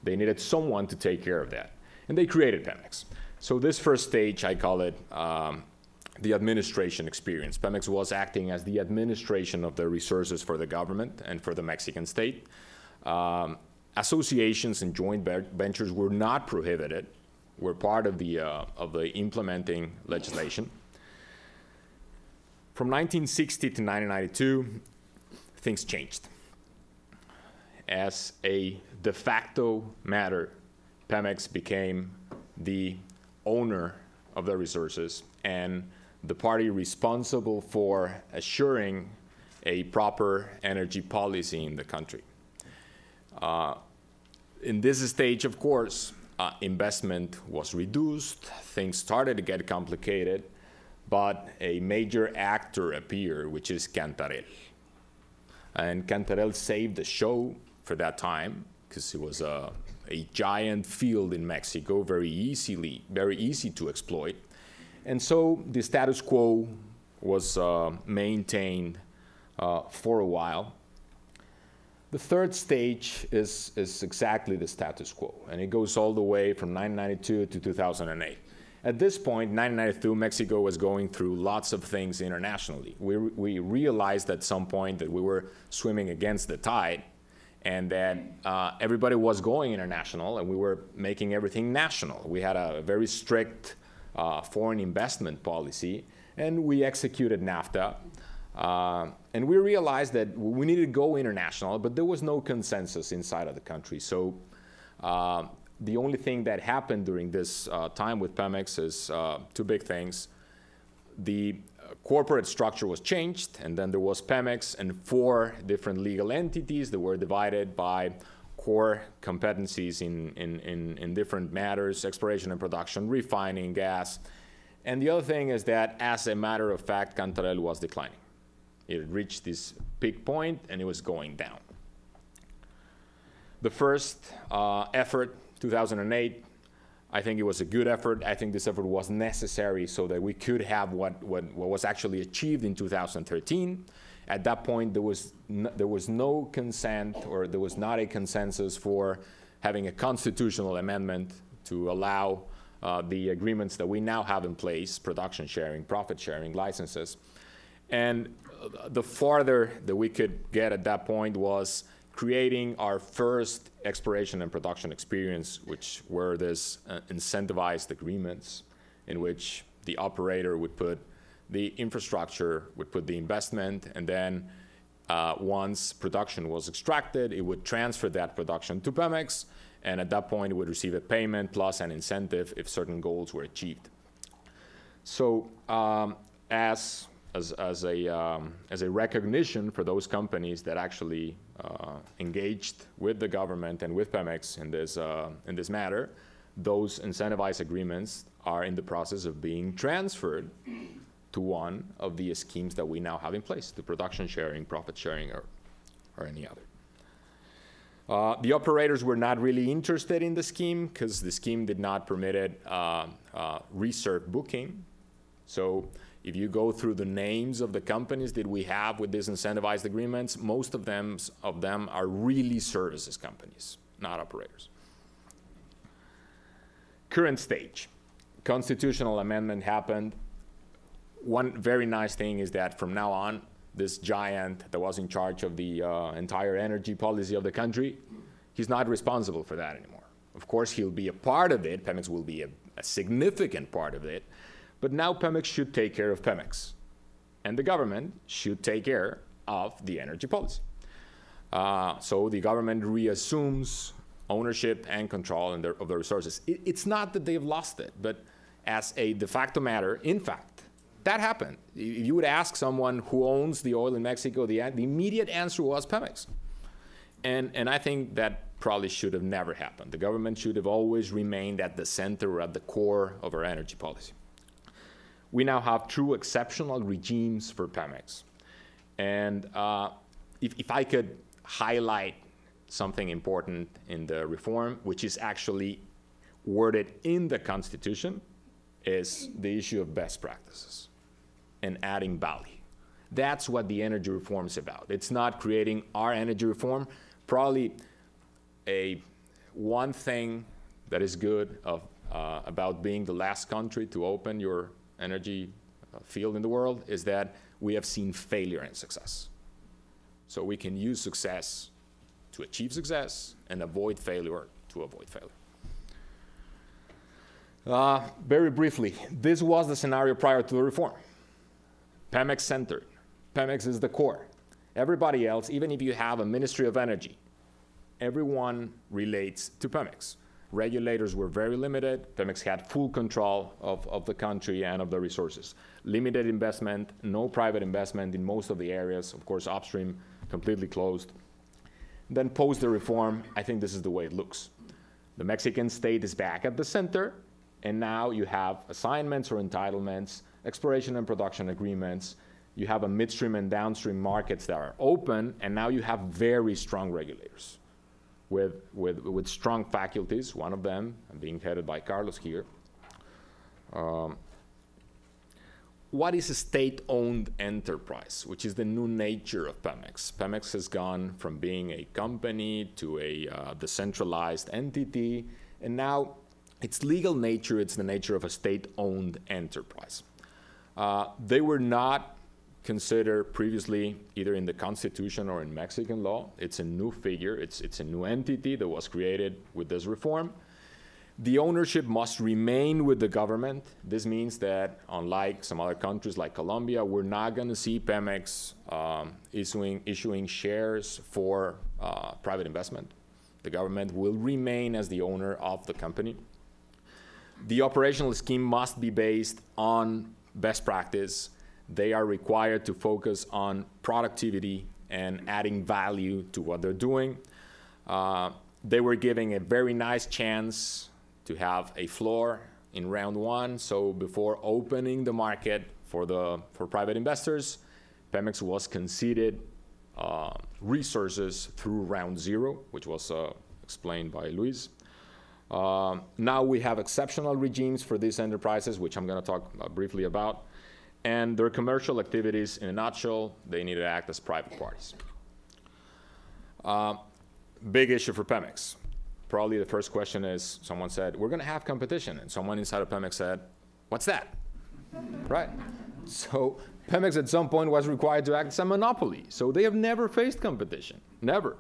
they needed someone to take care of that. And they created Pemex. So this first stage, I call it the administration experience. Pemex was acting as the administration of the resources for the government and for the Mexican state. Associations and joint ventures were not prohibited, were part of the implementing legislation. From 1960 to 1992, things changed. As a de facto matter, Pemex became the owner of the resources and the party responsible for assuring a proper energy policy in the country. In this stage, of course, investment was reduced, things started to get complicated, but a major actor appeared, which is Cantarell. And Cantarell saved the show for that time, because it was a giant field in Mexico, very easy to exploit. And so the status quo was maintained for a while. The third stage is exactly the status quo, and it goes all the way from 1992 to 2008. At this point, 1992, Mexico was going through lots of things internationally. We realized at some point that we were swimming against the tide, and that everybody was going international, and we were making everything national. We had a very strict foreign investment policy, and we executed NAFTA. And we realized that we needed to go international, but there was no consensus inside of the country. So the only thing that happened during this time with Pemex is two big things. The corporate structure was changed, and then there was Pemex and 4 different legal entities that were divided by core competencies in different matters: exploration and production, refining, gas. And the other thing is that, as a matter of fact, Cantarell was declining. It reached this peak point, and it was going down. The first effort, 2008, I think it was a good effort. I think this effort was necessary so that we could have what was actually achieved in 2013. At that point, there was no consent, or there was not a consensus for having a constitutional amendment to allow the agreements that we now have in place: production sharing, profit sharing, licenses. And the farther that we could get at that point was creating our first exploration and production experience, which were these incentivized agreements in which the operator would put the infrastructure, would put the investment, and then once production was extracted, it would transfer that production to Pemex, and at that point it would receive a payment plus an incentive if certain goals were achieved. So as a recognition for those companies that actually engaged with the government and with Pemex in this matter, those incentivized agreements are in the process of being transferred to one of the schemes that we now have in place: the production sharing, profit sharing, or any other. The operators were not really interested in the scheme because the scheme did not permit reserve booking. So if you go through the names of the companies that we have with these incentivized agreements, most of them are really services companies, not operators. Current stage. Constitutional amendment happened. One very nice thing is that from now on, this giant that was in charge of the entire energy policy of the country, he's not responsible for that anymore. Of course, he'll be a part of it. Pemex will be a significant part of it. But now Pemex should take care of Pemex. And the government should take care of the energy policy. So the government reassumes ownership and control of the resources. It's not that they've lost it, but as a de facto matter, in fact, that happened. If you would ask someone who owns the oil in Mexico, the immediate answer was Pemex. And I think that probably should have never happened. The government should have always remained at the center or at the core of our energy policy. We now have true exceptional regimes for Pemex. And if I could highlight something important in the reform, which is actually worded in the Constitution, is the issue of best practices and adding value. That's what the energy reform is about. It's not creating our energy reform. Probably one thing that is good about being the last country to open your energy field in the world is that we have seen failure and success. So we can use success to achieve success and avoid failure to avoid failure. Very briefly, this was the scenario prior to the reform. Pemex centered. Pemex is the core. Everybody else, even if you have a Ministry of Energy, everyone relates to Pemex. Regulators were very limited. Pemex had full control of the country and of the resources. Limited investment, no private investment in most of the areas. Of course, upstream completely closed. Then post the reform, I think this is the way it looks. The Mexican state is back at the center, and now you have assignments or entitlements, exploration and production agreements. You have a midstream and downstream markets that are open, and now you have very strong regulators with strong faculties, one of them being headed by Carlos here. What is a state-owned enterprise, which is the new nature of Pemex? Pemex has gone from being a company to a decentralized entity, and now its legal nature, it's the nature of a state-owned enterprise. They were not considered previously either in the Constitution or in Mexican law. It's a new figure. It's a new entity that was created with this reform. The ownership must remain with the government. This means that, unlike some other countries like Colombia, we're not going to see Pemex issuing shares for private investment. The government will remain as the owner of the company. The operational scheme must be based on best practice. They are required to focus on productivity and adding value to what they're doing. They were giving a very nice chance to have a floor in round one. So before opening the market for private investors, Pemex was conceded resources through round zero, which was explained by Luis. Now we have exceptional regimes for these enterprises, which I'm going to talk briefly about. And their commercial activities, in a nutshell, they need to act as private parties. Big issue for Pemex. Probably the first question is, someone said, we're going to have competition. And someone inside of Pemex said, what's that? Right. So Pemex at some point was required to act as a monopoly. So they have never faced competition, never.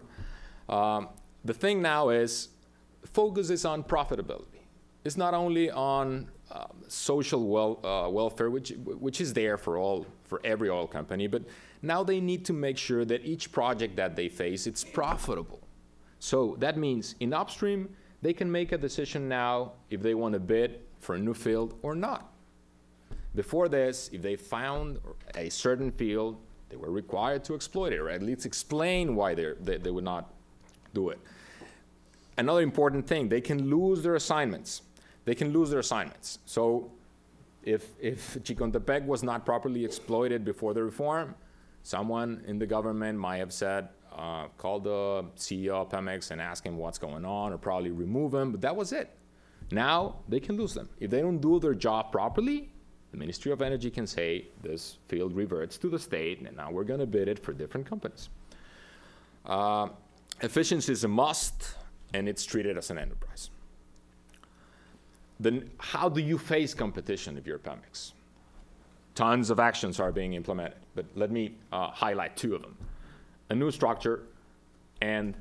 The thing now is, focus is on profitability. It's not only on social welfare, which is there for every oil company, but now they need to make sure that each project that they face, it's profitable. So that means in upstream, they can make a decision now if they want to bid for a new field or not. Before this, if they found a certain field, they were required to exploit it, or at least explain why they would not do it. Another important thing, they can lose their assignments. They can lose their assignments. So if Chicontepec was not properly exploited before the reform, someone in the government might have said, call the CEO of Pemex and ask him what's going on, or probably remove him, but that was it. Now they can lose them. If they don't do their job properly, the Ministry of Energy can say this field reverts to the state, and now we're going to bid it for different companies. Efficiency is a must, and it's treated as an enterprise. Then how do you face competition if you're Pemex? tons of actions are being implemented, but let me highlight two of them. A new structure and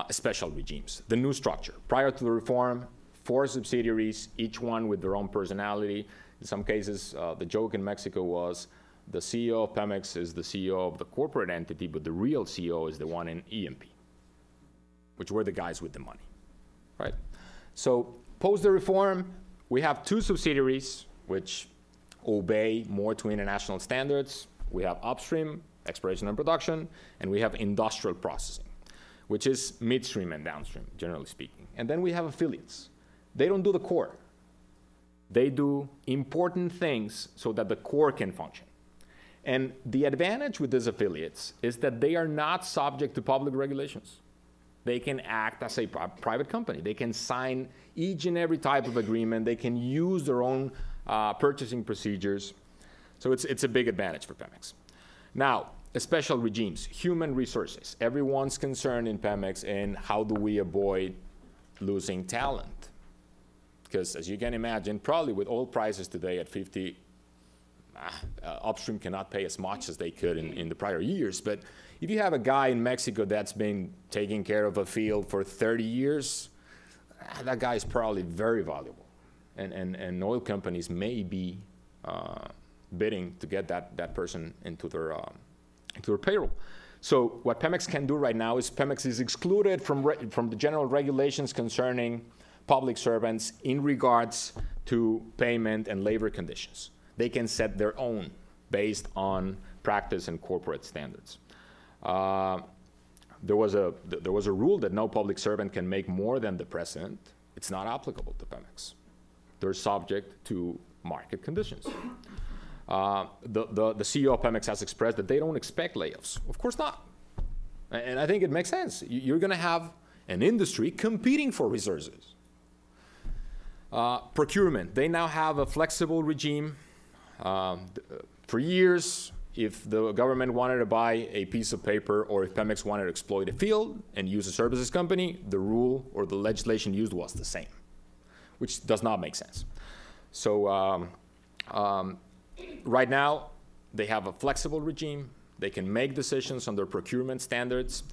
special regimes. The new structure. Prior to the reform, 4 subsidiaries, each one with their own personality. In some cases, the joke in Mexico was the CEO of Pemex is the CEO of the corporate entity, but the real CEO is the one in EMP, which were the guys with the money, right? So post the reform, we have 2 subsidiaries which obey more to international standards. We have upstream, exploration and production, and we have industrial processing, which is midstream and downstream, generally speaking. And then we have affiliates. They don't do the core. They do important things so that the core can function. And the advantage with these affiliates is that they are not subject to public regulations. They can act as a private company. They can sign each and every type of agreement. They can use their own purchasing procedures. So it's a big advantage for Pemex. Now, special regimes, human resources. Everyone's concerned in Pemex in how do we avoid losing talent? Because as you can imagine, probably with oil prices today at 50, upstream cannot pay as much as they could in the prior years. But if you have a guy in Mexico that's been taking care of a field for 30 years, that guy is probably very valuable. And oil companies may be bidding to get that person into their payroll. So what Pemex can do right now is Pemex is excluded from the general regulations concerning public servants in regards to payment and labor conditions. They can set their own based on practice and corporate standards. There was a rule that no public servant can make more than the president. It's not applicable to Pemex. They're subject to market conditions. The CEO of Pemex has expressed that they don't expect layoffs. Of course not. And I think it makes sense. You're going to have an industry competing for resources. Procurement. They now have a flexible regime. For years, if the government wanted to buy a piece of paper or if Pemex wanted to exploit a field and use a services company, the rule or the legislation used was the same, which does not make sense. So right now, they have a flexible regime. They can make decisions on their procurement standards.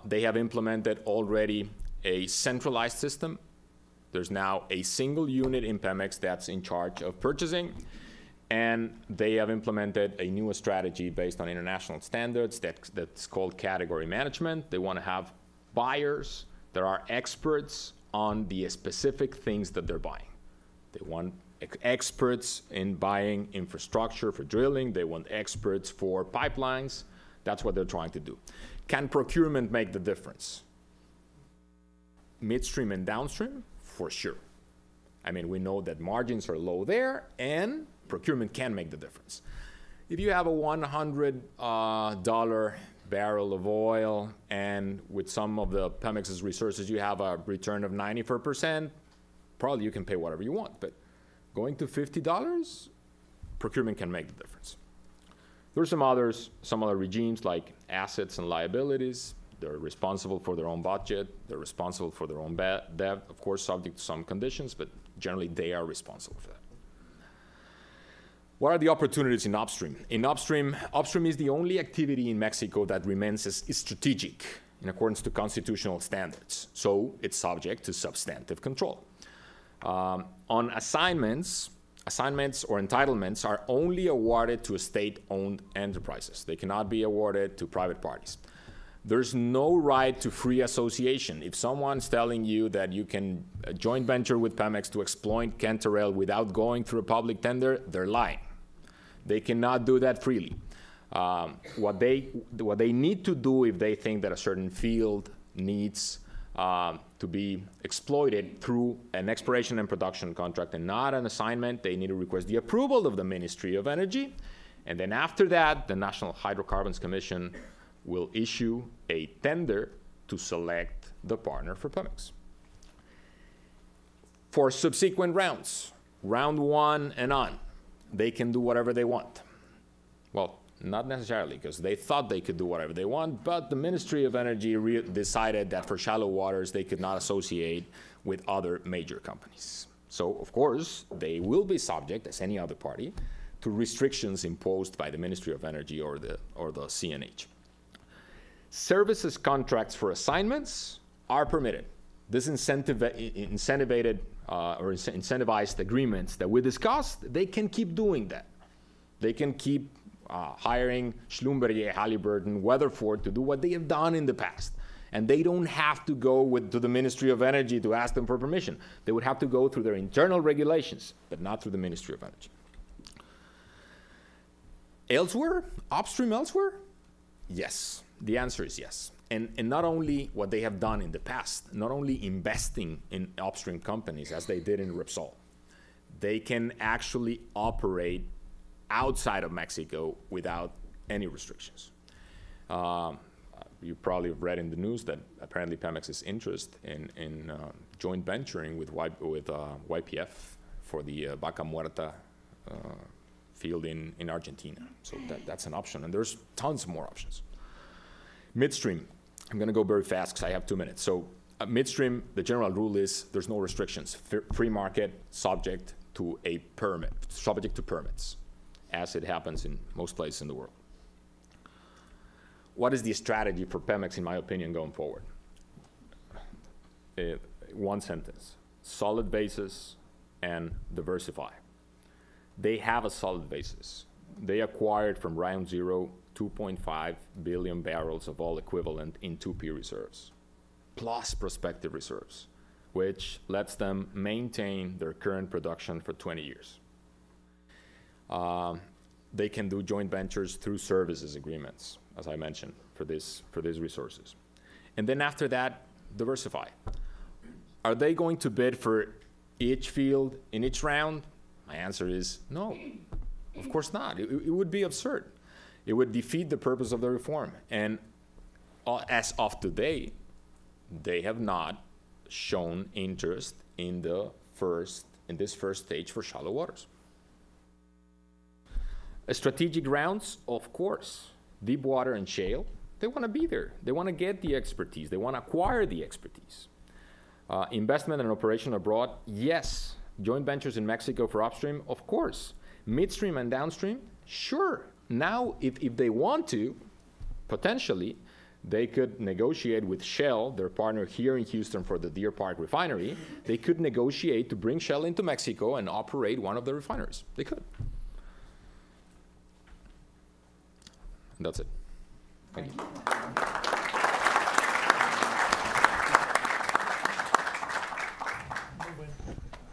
They have implemented already a centralized system. There's now a single unit in Pemex that's in charge of purchasing. And they have implemented a new strategy based on international standards that's called category management. They want to have buyers that are experts on the specific things that they're buying. They want experts in buying infrastructure for drilling. They want experts for pipelines. That's what they're trying to do. Can procurement make the difference? Midstream and downstream? For sure. I mean, we know that margins are low there, and procurement can make the difference. If you have a $100 barrel of oil, and with some of the Pemex's resources, you have a return of 94%, probably you can pay whatever you want. But going to $50, procurement can make the difference. There's some other regimes like assets and liabilities. They're responsible for their own budget. They're responsible for their own debt, of course, subject to some conditions, but generally they are responsible for that. What are the opportunities in upstream? In upstream is the only activity in Mexico that remains as strategic in accordance to constitutional standards. So it's subject to substantive control. On assignments or entitlements are only awarded to state-owned enterprises. They cannot be awarded to private parties. There's no right to free association. If someone's telling you that you can joint venture with Pemex to exploit Cantarell without going through a public tender, they're lying. They cannot do that freely. What they need to do if they think that a certain field needs to be exploited through an exploration and production contract and not an assignment, they need to request the approval of the Ministry of Energy. And then after that, the National Hydrocarbons Commission will issue a tender to select the partner for Pemex. For subsequent rounds, round 1 and on, they can do whatever they want. Well, not necessarily, because they thought they could do whatever they want, but the Ministry of Energy decided that for shallow waters, they could not associate with other major companies. So, of course, they will be subject, as any other party, to restrictions imposed by the Ministry of Energy or the CNH. Services contracts for assignments are permitted. This incentivized agreements that we discussed, they can keep doing that. They can keep hiring Schlumberger, Halliburton, Weatherford to do what they have done in the past. And they don't have to go to the Ministry of Energy to ask them for permission. They would have to go through their internal regulations, but not through the Ministry of Energy. Elsewhere, upstream elsewhere? Yes, the answer is yes. And not only what they have done in the past, not only investing in upstream companies as they did in Repsol, they can actually operate outside of Mexico without any restrictions. You probably have read in the news that apparently Pemex's interest in joint venturing with YPF for the Vaca Muerta field in Argentina. So that's an option, and there's tons more options. Midstream, I'm gonna go very fast because I have 2 minutes. So midstream, the general rule is there's no restrictions. Free market, subject to a permit, subject to permits, as it happens in most places in the world. What is the strategy for Pemex, in my opinion, going forward? One sentence: solid basis and diversify. They have a solid basis. They acquired from Round Zero 2.5 billion barrels of oil equivalent in 2P reserves, plus prospective reserves, which lets them maintain their current production for 20 years. They can do joint ventures through services agreements, as I mentioned, for these resources. And then after that, diversify. Are they going to bid for each field in each round? My answer is no, of course not. It would be absurd. It would defeat the purpose of the reform. And as of today, they have not shown interest in this first stage for shallow waters. Strategic rounds, of course. Deep water and shale, they want to be there. They want to get the expertise. They want to acquire the expertise. Investment and operation abroad, yes. Joint ventures in Mexico for upstream, of course. Midstream and downstream, sure. Now, if they want to, potentially, they could negotiate with Shell, their partner here in Houston for the Deer Park refinery. They could negotiate to bring Shell into Mexico and operate one of the refineries. They could. And that's it. Thank you.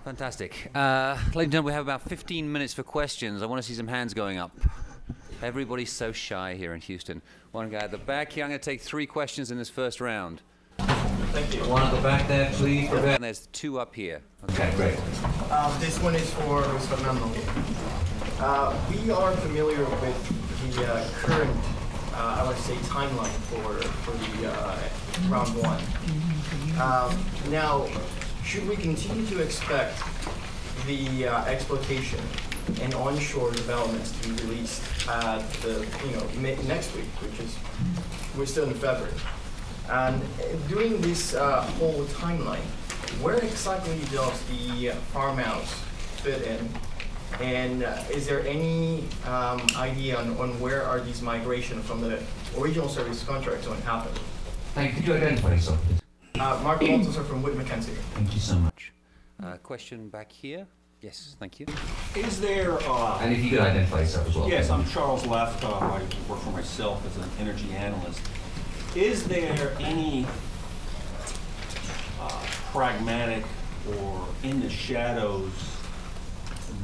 Fantastic. Ladies and gentlemen, we have about 15 minutes for questions. I want to see some hands going up. Everybody's so shy here in Houston. One guy at the back here. I'm going to take 3 questions in this first round. Thank you. One at the back there, please. And there's 2 up here. Okay, great. This one is for Fernanda. We are familiar with the current, I would say, timeline for the round 1. Now, should we continue to expect the exploitation and onshore developments to be released at the next week, which is we're still in February, and during this whole timeline, where exactly does the farm outs fit in, and is there any idea on where are these migration from the original service contracts going to happen? Thank you. Could you identify yourself, please? Mark Walters from Wood Mackenzie. Thank you so much. Question back here. Yes, thank you. Is there... and if you could identify yourself as well. Yes, I'm Charles Left. I work for myself as an energy analyst. Is there any pragmatic or in the shadows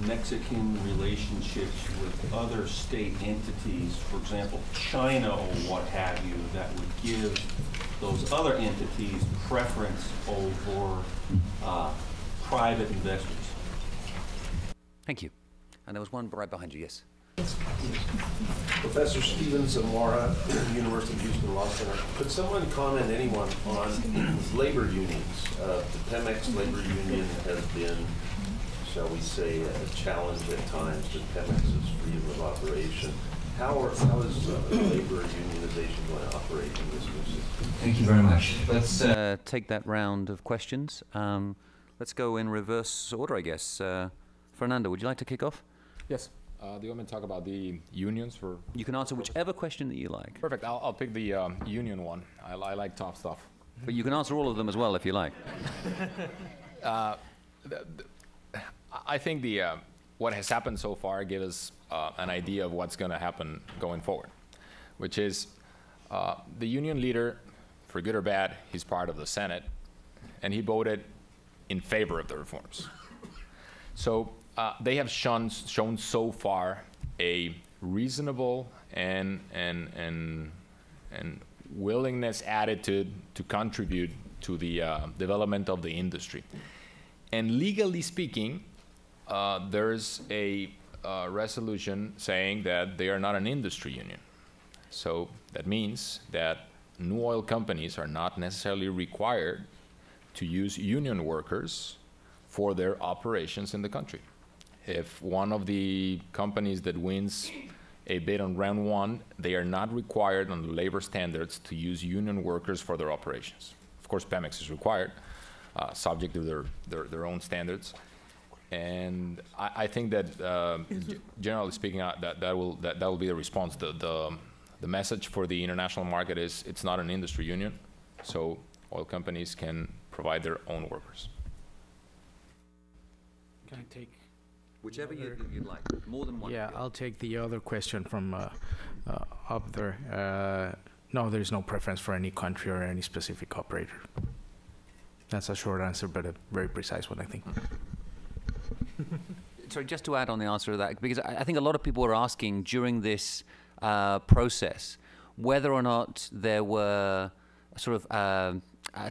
Mexican relationships with other state entities, for example, China or what have you, that would give those other entities preference over private investors? Thank you. And there was one right behind you, yes. Professor Steven Zamora, University of Houston Law Center. Could someone comment, anyone, on labor unions? The Pemex labor union has been, shall we say, a challenge at times to Pemex's freedom of operation. How is labor unionization going to operate in this new system? Thank you very much. Let's take that round of questions. Let's go in reverse order, I guess. Fernanda, would you like to kick off? Yes. Do you want me to talk about the unions for? You can answer whichever question that you like. Perfect. I'll pick the union one. I like tough stuff. But you can answer all of them as well if you like. I think what has happened so far gives us an idea of what's going to happen going forward, which is the union leader, for good or bad, he's part of the Senate, and he voted in favor of the reforms. So they have shown so far a reasonable and willingness attitude to contribute to the development of the industry. And legally speaking, there's a resolution saying that they are not an industry union. So that means that new oil companies are not necessarily required to use union workers for their operations in the country. If one of the companies that wins a bid on round one, they are not required under labor standards to use union workers for their operations. Of course, Pemex is required, subject to their own standards. And I think that, generally speaking, that will be the response. The message for the international market is it's not an industry union, so oil companies can provide their own workers. Can I take? Whichever you'd like. More than one. Yeah, I'll take the other question from up there. No, there's no preference for any country or any specific operator. That's a short answer, but a very precise one, I think. Sorry, just to add on the answer to that, because I think a lot of people were asking during this process whether or not there were sort of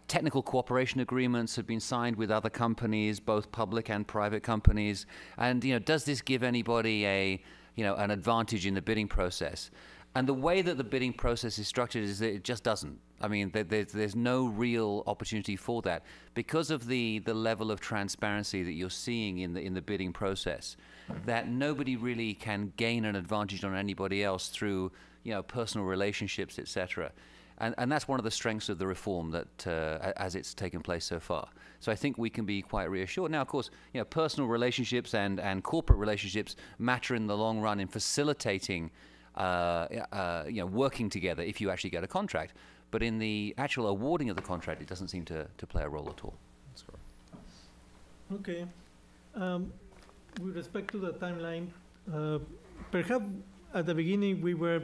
technical cooperation agreements had been signed with other companies, both public and private companies, and does this give anybody an advantage in the bidding process? And the way that the bidding process is structured is that it just doesn't. I mean, there's no real opportunity for that because of the level of transparency that you're seeing in the bidding process. That nobody really can gain an advantage on anybody else through personal relationships, etc. And that's one of the strengths of the reform that as it's taken place so far. So I think we can be quite reassured. Now, of course, personal relationships and corporate relationships matter in the long run in facilitating working together if you actually get a contract. But in the actual awarding of the contract, it doesn't seem to play a role at all. That's correct. Okay. With respect to the timeline, perhaps at the beginning we were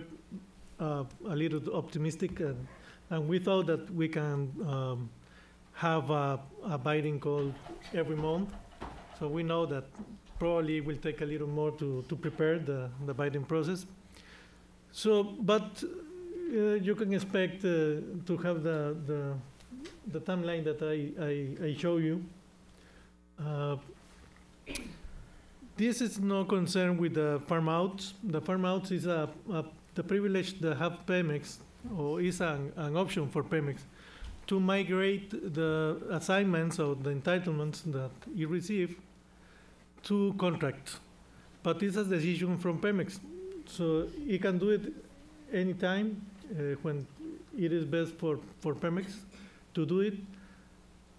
a little optimistic, and we thought that we can have a bidding call every month. So we know that probably it will take a little more to prepare the bidding process. So, but you can expect to have the timeline that I show you. This is no concern with the farm outs. The farm outs is the privilege that have Pemex, or is an option for Pemex, to migrate the assignments or the entitlements that you receive to contract. But it's a decision from Pemex. So you can do it anytime when it is best for Pemex to do it.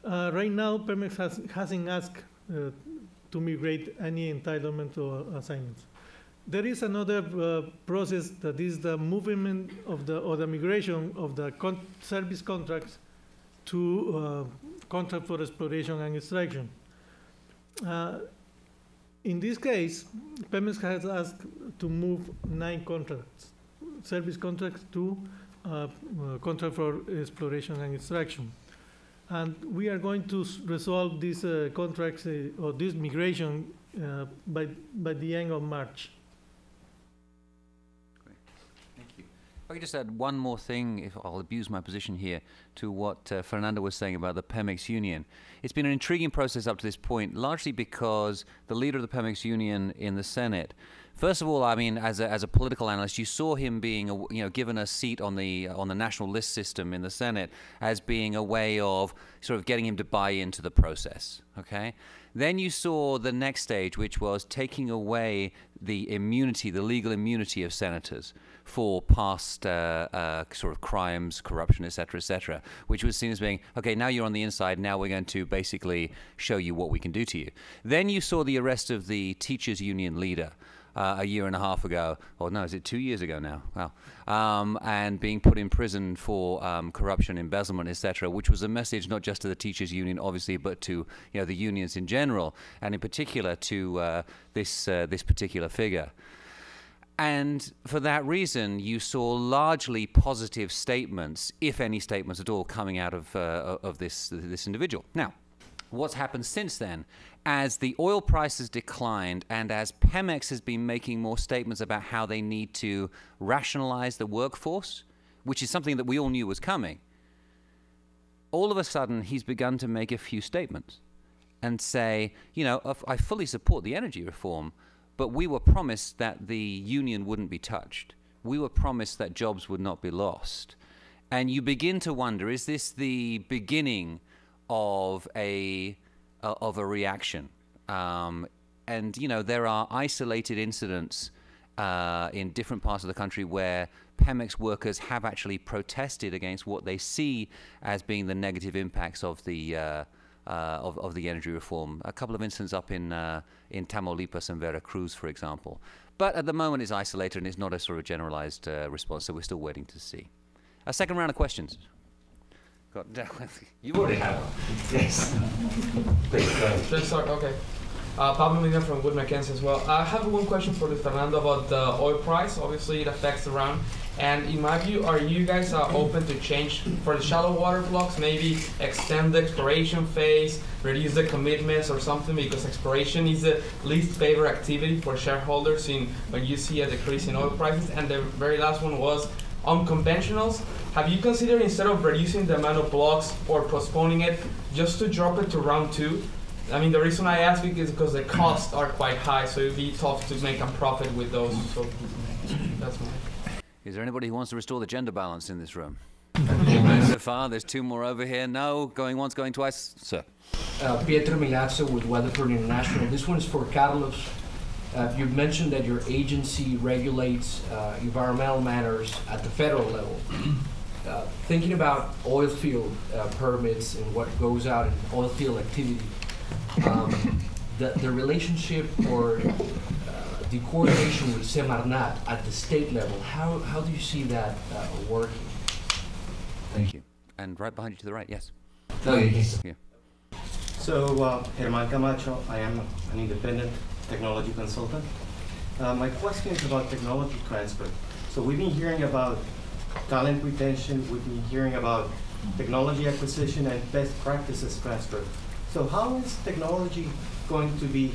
Right now, Pemex hasn't asked to migrate any entitlement or assignments. There is another process that is the movement of the migration of the service contracts to contract for exploration and extraction. In this case, Pemex has asked to move 9 contracts, service contracts to contract for exploration and extraction. And we are going to resolve these contracts or this migration by the end of March. Great, thank you. If I could just add one more thing, if I'll abuse my position here, to what Fernanda was saying about the Pemex Union. It's been an intriguing process up to this point, largely because the leader of the Pemex Union in the Senate, first of all, I mean, as a political analyst, you saw him being, given a seat on the national list system in the Senate as being a way of sort of getting him to buy into the process. Okay. Then you saw the next stage, which was taking away the immunity, the legal immunity of senators for past sort of crimes, corruption, etc., which was seen as being, okay, now you're on the inside, now we're going to basically show you what we can do to you. Then you saw the arrest of the teachers' union leader, a year and a half ago, or no, is it 2 years ago now? Wow. And being put in prison for corruption, embezzlement, etc., which was a message not just to the teachers' union, obviously, but to the unions in general, and in particular to this particular figure. And for that reason, you saw largely positive statements, if any statements at all, coming out of this individual. Now, what's happened since then? As the oil prices declined and as Pemex has been making more statements about how they need to rationalize the workforce, which is something that we all knew was coming, all of a sudden he's begun to make a few statements and say, I fully support the energy reform, but we were promised that the union wouldn't be touched. We were promised that jobs would not be lost. And you begin to wonder, is this the beginning of a reaction? And there are isolated incidents in different parts of the country where Pemex workers have actually protested against what they see as being the negative impacts of the energy reform. A couple of incidents up in Tamaulipas and Veracruz, for example. But at the moment it's isolated and it's not a sort of generalized response, so we're still waiting to see. A second round of questions. You already have one. Yes. Please, go ahead. Let's start, okay. Pablo Medina from Wood Mackenzie as well. I have one question for Fernanda about the oil price. Obviously, it affects the round. And in my view, are you guys open to change for the shallow water blocks, maybe extend the exploration phase, reduce the commitments or something, because exploration is the least favorite activity for shareholders when you see a decrease in oil prices? And the very last one was unconventionals. Have you considered, instead of reducing the amount of blocks or postponing it, just to drop it to round 2? I mean, the reason I ask is because the costs are quite high, so it'd be tough to make a profit with those. So that's my. Is there anybody who wants to restore the gender balance in this room? So far, there's 2 more over here. No, going once, going twice. Sir. Pietro Milazzo with Weatherford International. This one is for Carlos. You've mentioned that your agency regulates environmental matters at the federal level. Thinking about oil field permits and what goes out in oil field activity, the relationship or the coordination with Semarnat at the state level, how do you see that working? Thank you. And right behind you to the right, yes. Oh, yes. Yeah. So, Germán Camacho, I am an independent technology consultant. My question is about technology transfer. So we've been hearing about talent retention, we've been hearing about technology acquisition and best practices transfer. So how is technology going to be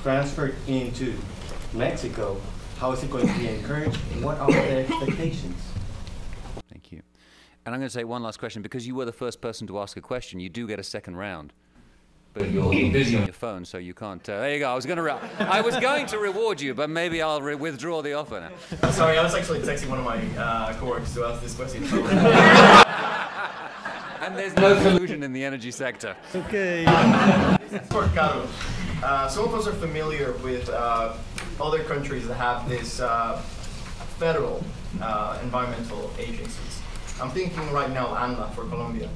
transferred into Mexico? How is it going to be encouraged? And what are the expectations? Thank you. And I'm going to say one last question. Because you were the first person to ask a question, you do get a second round. But you're busy on your phone, so you can't. There you go. I was going to reward you, but maybe I'll withdraw the offer now. Sorry, I was actually texting one of my coworkers to ask this question. And there's no collusion in the energy sector. Okay. This is for Carlos. Some of us are familiar with other countries that have this federal environmental agencies. I'm thinking right now ANLA for Colombia.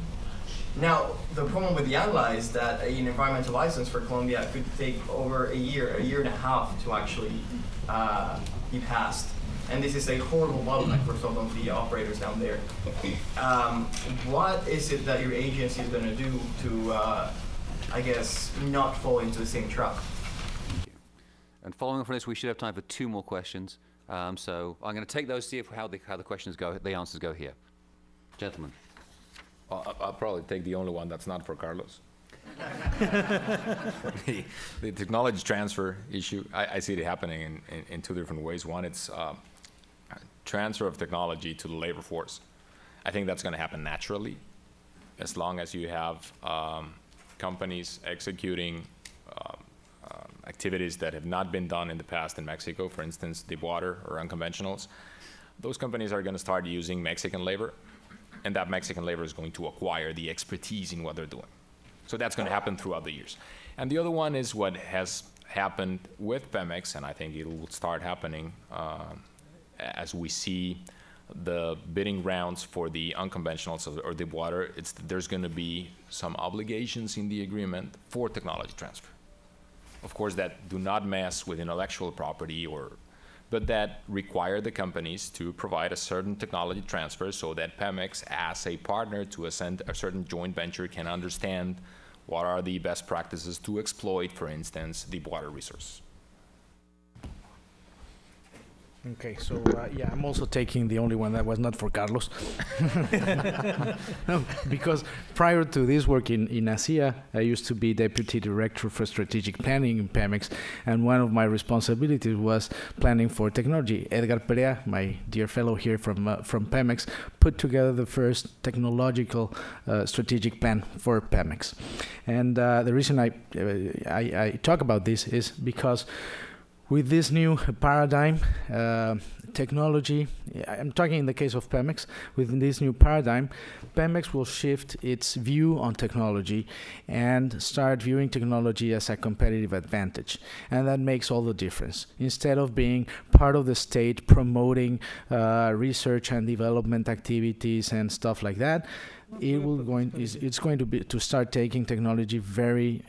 Now, the problem with the ANLA is that an environmental license for Colombia could take over a year and a half to actually be passed. And this is a horrible bottleneck for some of the operators down there. What is it that your agency is going to do to, I guess, not fall into the same trap? Thank you. And following on from this, we should have time for 2 more questions. So I'm going to take those, see how the questions go, the answers go here. Gentlemen. I'll probably take the only one that's not for Carlos. The technology transfer issue, I see it happening in 2 different ways. One, it's transfer of technology to the labor force. I think that's going to happen naturally, as long as you have companies executing activities that have not been done in the past in Mexico, for instance, deep water or unconventionals. Those companies are going to start using Mexican labor, and that Mexican labor is going to acquire the expertise in what they're doing. So that's going to happen throughout the years. And the other one is what has happened with Pemex, and I think it will start happening as we see the bidding rounds for the unconventionals or deep water. There's going to be some obligations in the agreement for technology transfer. of course, that do not mess with intellectual property but that require the companies to provide a certain technology transfer so that Pemex, as a partner to a certain joint venture, can understand what are the best practices to exploit, for instance, the water resource. Okay, so yeah, I'm also taking the only one that was not for Carlos. No, because prior to this work in ASEA, I used to be Deputy Director for Strategic Planning in Pemex, and one of my responsibilities was planning for technology. Edgar Perea, my dear fellow here from Pemex, put together the first technological strategic plan for Pemex. And the reason I talk about this is because with this new paradigm, technology, I'm talking in the case of Pemex, with this new paradigm, Pemex will shift its view on technology and start viewing technology as a competitive advantage. And that makes all the difference. Instead of being part of the state promoting research and development activities and stuff like that, it's going to start taking technology very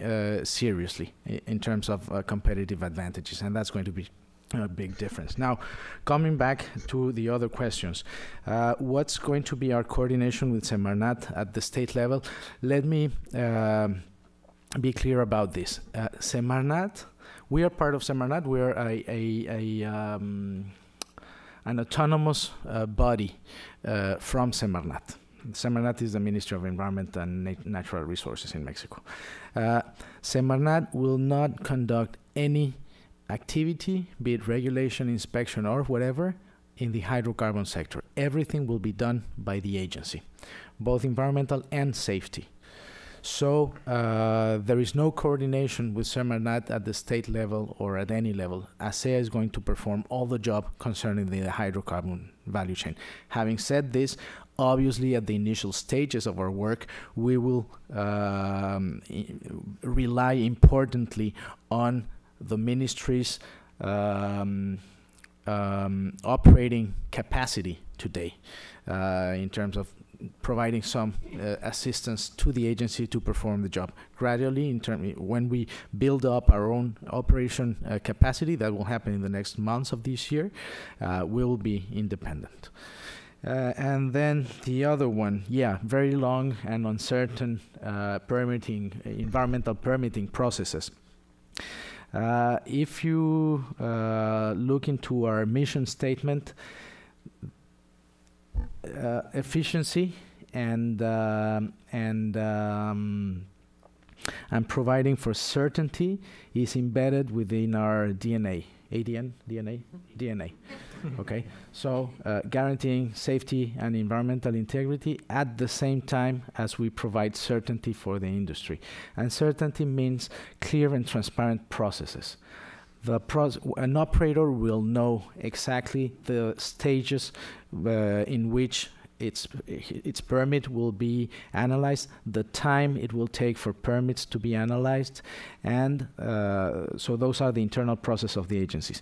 seriously in terms of competitive advantages, and that's going to be a big difference. Now, coming back to the other questions, what's going to be our coordination with Semarnat at the state level? Let me be clear about this. Semarnat, we are part of Semarnat. We are an autonomous body from Semarnat. Semarnat is the Ministry of Environment and Natural Resources in Mexico. Semarnat will not conduct any activity, be it regulation, inspection, or whatever, in the hydrocarbon sector. Everything will be done by the agency, both environmental and safety. So there is no coordination with Semarnat at the state level or at any level. ASEA is going to perform all the job concerning the hydrocarbon value chain. Having said this, obviously, at the initial stages of our work, we will rely importantly on the ministry's operating capacity today in terms of providing some assistance to the agency to perform the job. Gradually, when we build up our own operation capacity, that will happen in the next months of this year, we will be independent. And then the other one, yeah, very long and uncertain environmental permitting processes. If you look into our mission statement, efficiency and providing for certainty is embedded within our DNA. DNA. Okay, so guaranteeing safety and environmental integrity at the same time as we provide certainty for the industry. And certainty means clear and transparent processes. An operator will know exactly the stages in which its permit will be analyzed, the time it will take for permits to be analyzed, and so those are the internal process of the agencies.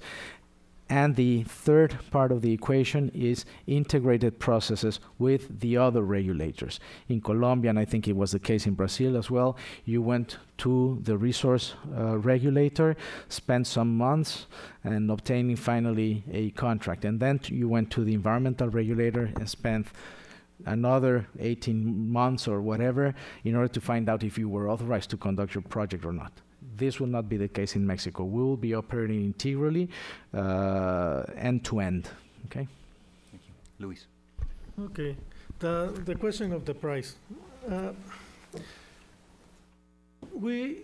And the third part of the equation is integrated processes with the other regulators. In Colombia, and I think it was the case in Brazil as well, you went to the resource regulator, spent some months, and obtaining finally a contract. And then you went to the environmental regulator and spent another 18 months or whatever in order to find out if you were authorized to conduct your project or not. This will not be the case in Mexico. We will be operating integrally, end to end. Okay. Thank you, Luis. Okay. The question of the price. We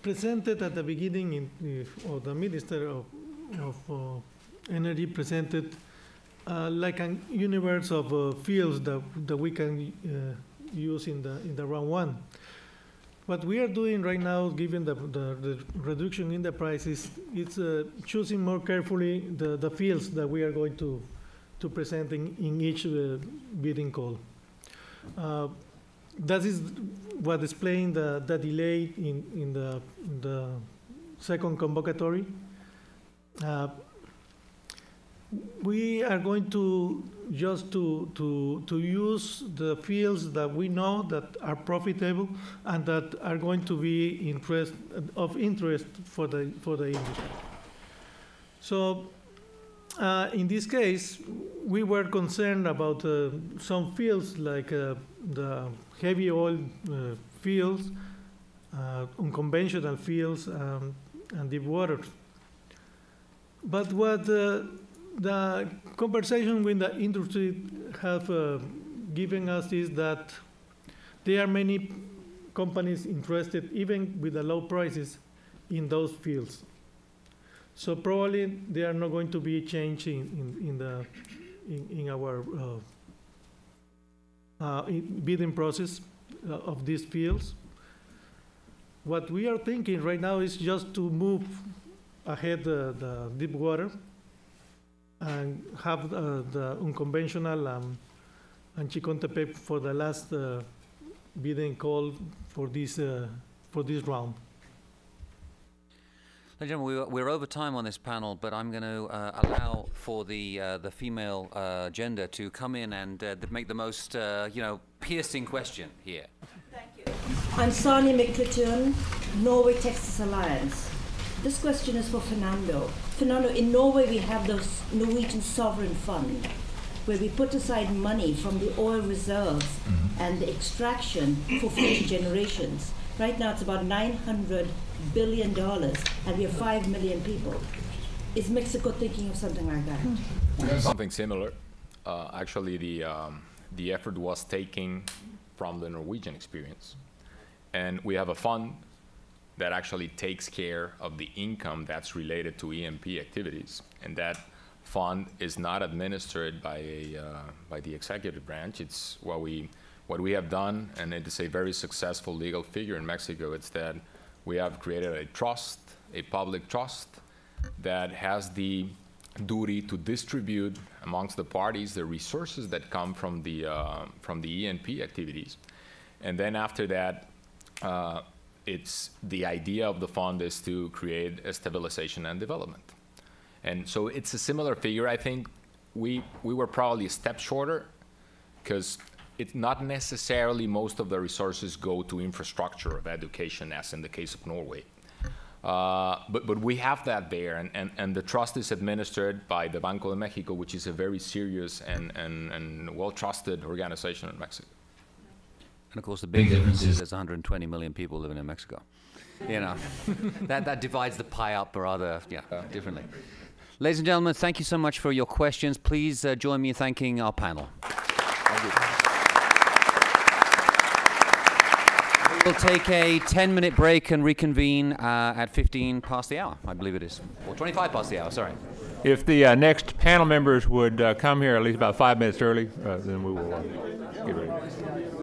presented at the beginning, or the Minister of Energy presented like a universe of fields that we can use in the round one. What we are doing right now, given the reduction in the prices, it's choosing more carefully the fields that we are going to present in each bidding call. That is what explains the delay in the second convocatory. we are going to just to use the fields that we know that are profitable and that are going to be of interest for the industry. So in this case, we were concerned about some fields like the heavy oil fields, unconventional fields, and deep water. But what the conversation with the industry have given us is that there are many companies interested, even with the low prices, in those fields. So probably there are not going to be a change in our bidding process of these fields. What we are thinking right now is just to move ahead the deep water and have the unconventional and Chicontepec for the last bidding call for this round. Ladies and gentlemen, we're over time on this panel, but I'm going to allow for the female gender to come in and make the most piercing question here. Thank you. I'm Sani McCliton, Norway-Texas Alliance. This question is for Fernando. Fernando, in Norway we have the Norwegian Sovereign Fund, where we put aside money from the oil reserves and the extraction for future generations. Right now it's about $900 billion, and we have 5 million people. Is Mexico thinking of something like that? Something similar. Actually, the effort was taken from the Norwegian experience. And we have a fund that actually takes care of the income that's related to E&P activities. And that fund is not administered by the executive branch. It's what we have done, and it is a very successful legal figure in Mexico. It's that we have created a trust, a public trust, that has the duty to distribute amongst the parties the resources that come from the E&P activities. And then after that, it's the idea of the fund is to create a stabilization and development. And so it's a similar figure. I think we were probably a step shorter, because it's not necessarily most of the resources go to infrastructure of education, as in the case of Norway. But we have that there, and the trust is administered by the Banco de Mexico, which is a very serious and well-trusted organization in Mexico. And of course, the big difference is there's 120 million people living in Mexico. You know, that divides the pie up rather differently. Ladies and gentlemen, thank you so much for your questions. Please join me in thanking our panel. Thank you. We'll take a 10-minute break and reconvene at 15 past the hour, I believe it is. Or 25 past the hour, sorry. If the next panel members would come here at least about 5 minutes early, then we will get ready.